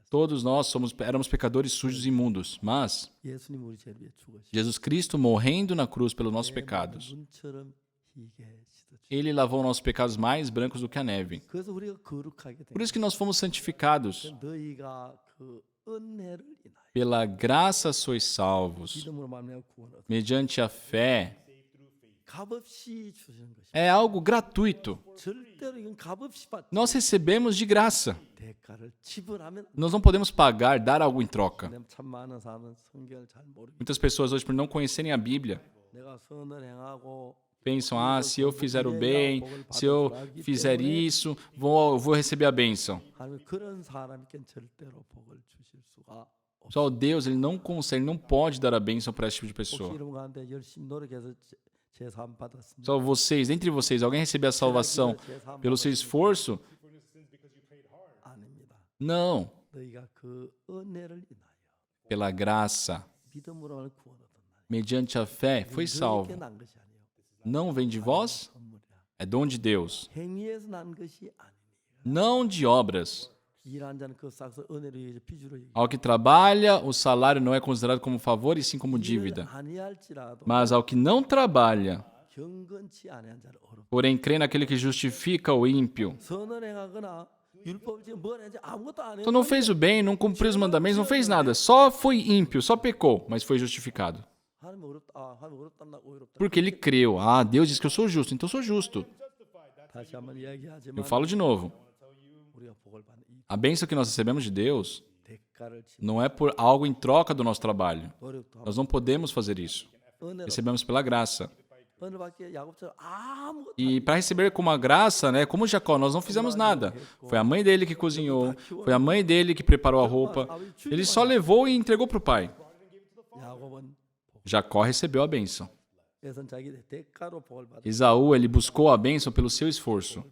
Todos nós éramos pecadores sujos e imundos, mas 예수님 우리 죄를 위해 죽으시고 Jesus Cristo, morrendo na cruz pelos nossos pecados, 눈처럼 희게 씻어 주시고 ele lavou nossos pecados mais brancos do que a neve. 그래서 우리가 거룩하게 된 Por isso que nós fomos santificados. 너희가 그 은혜를 인하여 Pela graça sois salvos, 믿음으로 말미암아 구원을 얻어 mediante a fé. 값없이 주시는 것이 É algo gratuito. 절대로 이건 값없이 받 Nós recebemos de graça. 대가를 지불하면 Nós não podemos pagar, dar algo em troca. 참 많은 사람은 성경을 잘 모르고 Muitas pessoas hoje, por não conhecerem a Bíblia, 내가 선을 행하고 pensam, ah, se eu fizer o bem, se eu fizer isso, vou receber a bênção. 하나님 그런 사람에겐 절대로 복을 주실 수가 없어. Só Deus, ele não consegue, não pode dar a bênção para esse tipo de 혹시 pessoa. 이런 가운데 열심히 노력해서 제사함 받았습니다. Só vocês, entre vocês, alguém receber a salvação pelo seu esforço? 아닙니다. Não. 너희가 그 은혜를 인하여 Pela graça, 믿음으로 구원 얻었나니 mediante a fé, foi salvo. 너희에게 난 것이 아니요 Não vem de vós, 선물이야. é dom de Deus. 행위에서 난 것이 아니니 Não de obras. 일한 자는 그 싹서 은혜로 이제 빚으로 얘기. Ao que trabalha, o salário não é considerado como favor, e sim como dívida. 아니할지라도 Mas ao que não trabalha, 경건치 아니한 자를 어렵. porém crê naquele que justifica o ímpio. 선을 행하거나 율법을 지금 뭘 했는지 아무것도 안 해. Então não fez o bem, não cumpriu os mandamentos, não fez nada. Só foi ímpio, só pecou, mas foi justificado. 하나님 어렵다. 하나님 어렵다. 나 어렵다. Porque ele creu. Ah, Deus diz que eu sou justo, então eu sou justo. 다시 한번 이야기하지만 Eu falo de novo. 우리가 복을 받는 이 A bênção que nós recebemos de Deus 대가를 지 não é por algo em troca do nosso trabalho. 노력도 하고 Nós não podemos fazer isso. 은혜로 Recebemos pela graça. 은혜 받기에 야곱처럼 아무것도 E para receber como uma graça, né, como Jacó, nós não fizemos nada. Foi a mãe dele que cozinhou, foi a mãe dele que preparou a roupa. Ele só levou e entregou para o pai. 야곱은 Jacó recebeu a bênção. 예선 자기 대가로 복을 받을 Esaú, ele buscou a bênção pelo seu esforço.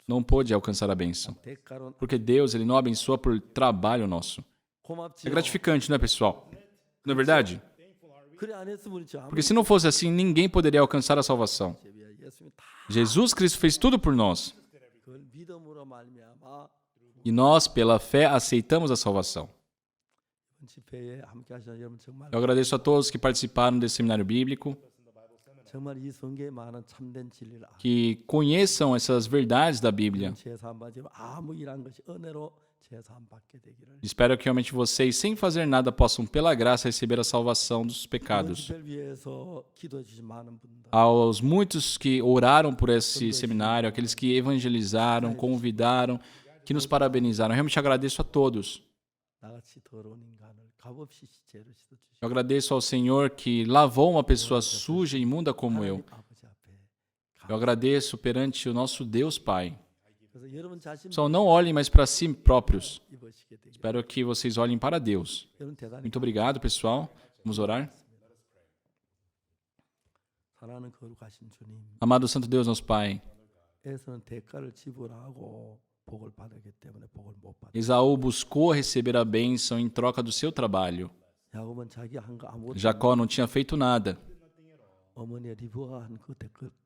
Não pôde alcançar a bênção. 대가로 Porque Deus, ele não abençoa por trabalho nosso. É 고맙지요. gratificante, não é, pessoal? Não é verdade? 그래 안 했으면 우리 아무 Porque se não fosse assim, ninguém poderia alcançar a salvação. 예수님이 다 Jesus Cristo fez tudo por nós. 그걸 믿음으로 말미암아 E nós, pela fé, aceitamos a salvação. 이번 집회에 함께 하신 여러분 정말 Eu agradeço a todos que participaram desse seminário bíblico, 정말 이 성경에 많은 참된 진리를 que conheçam essas verdades da Bíblia. 제사함 받지 아무 일한 것이 은혜로 제사함 받게 되기를. Espero que realmente vocês, sem fazer nada, possam, pela graça, receber a salvação dos 이번 pecados. 집회를 위해서 기도해 주신 많은 분들 Aos muitos que oraram por esse seminário, aqueles que evangelizaram, convidaram, que nos parabenizaram. Eu realmente agradeço a todos. 나같이 더러운 인간을 값없이 죄를 씻어 주시고 Eu agradeço ao Senhor que lavou uma pessoa suja e imunda como eu. 아버지 앞에 Eu agradeço perante o nosso Deus Pai. 그래서 여러분 자신 Só não olhem mais para si próprios. 입으시게 되기를. Espero que vocês olhem para Deus. 여러분 대단히 Muito obrigado, pessoal. Vamos orar. 사랑하는 거룩하신 주님, Amado Santo Deus, nosso Pai. 에서는 대가를 지불하고 복을 받았기 때문에 복을 못 받아. Esaú buscou receber a bênção em troca do seu trabalho. 야곱은 자기 한 거 아무것도 Jacó não tinha feito nada, 어머니 리브가 한 그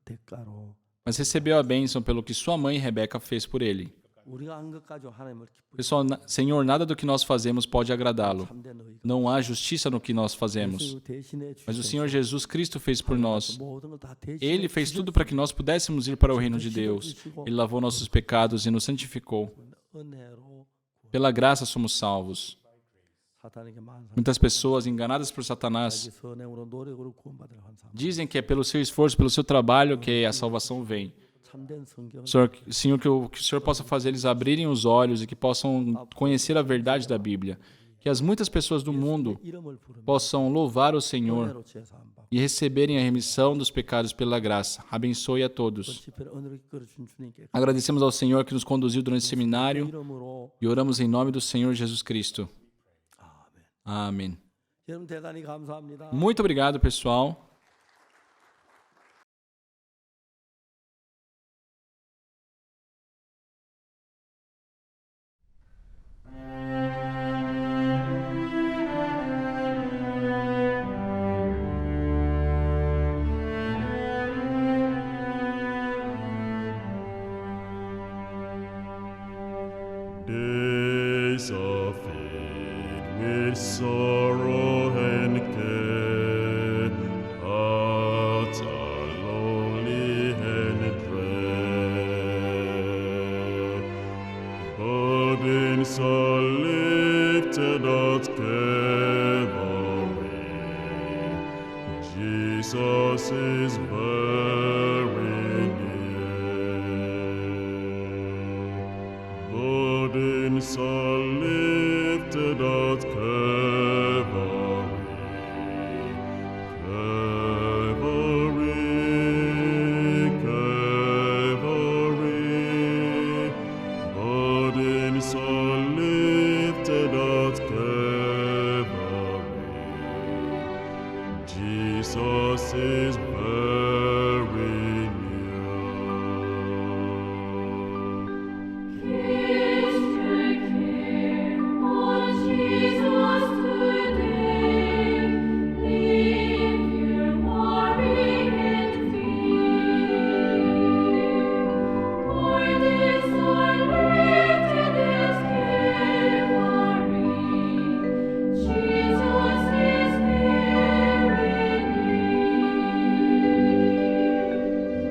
대가로 mas recebeu a bênção pelo que sua mãe Rebeca fez por ele. 우리가 한 것 가지고 하나님을 기쁘게 Pessoal, Senhor, nada do que nós fazemos pode agradá-lo. 참된 의가 Não há justiça no que nós fazemos. 대신에 Mas o Senhor Jesus Cristo fez por nós. 모든 걸다 대신에 Ele fez tudo para que nós pudéssemos ir para o reino de Deus. Ele lavou nossos pecados e nos santificou. 은혜로 Pela graça somos salvos. 사탄에게 많은 사람 Muitas pessoas, enganadas por Satanás, 자기 선행으로 노력으로 구원받을 환상. dizem que é pelo seu esforço, pelo seu trabalho que a salvação vem. 참된 성경 Senhor, que o Senhor possa fazer eles abrirem os olhos e que possam conhecer a verdade da Bíblia. Que as muitas pessoas do mundo 이름을 부르는 possam louvar o Senhor 은혜로 제사함 받고 e receberem a remissão dos pecados pela graça. Abençoe a todos. 집회를 은혜로 이끌어 준 주님께 Agradecemos ao Senhor que nos conduziu durante o seminário 이름으로 e oramos em nome do Senhor Jesus Cristo. 아멘. Amém. 여러분 대단히 감사합니다. Muito obrigado, pessoal. Days of fate with sorrow and care, hearts are lonely and dread. Burdens are lifted at Calvary. Jesus is very near. Burdens are lifted at Calvary. Calvary, Calvary. Burdens are lifted at Calvary. Jesus is very near.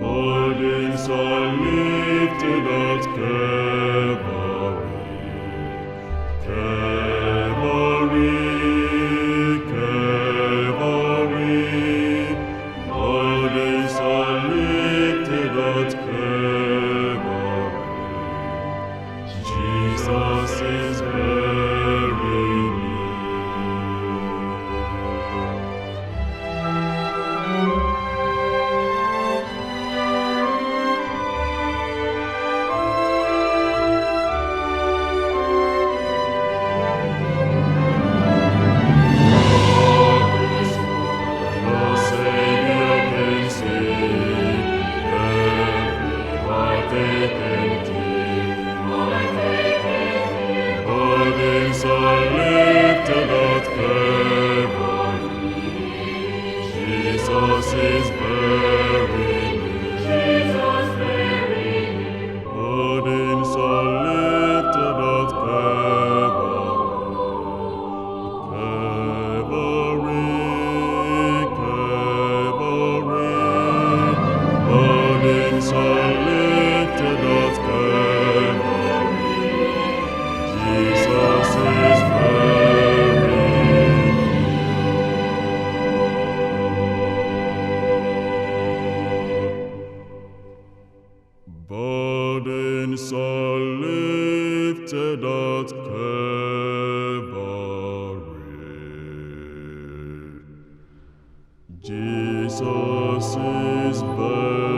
Burdens are lifted at Calvary. Calvary, Calvary. Burdens are lifted at Calvary. Jesus is very near. lifted at Calvary. Jesus is very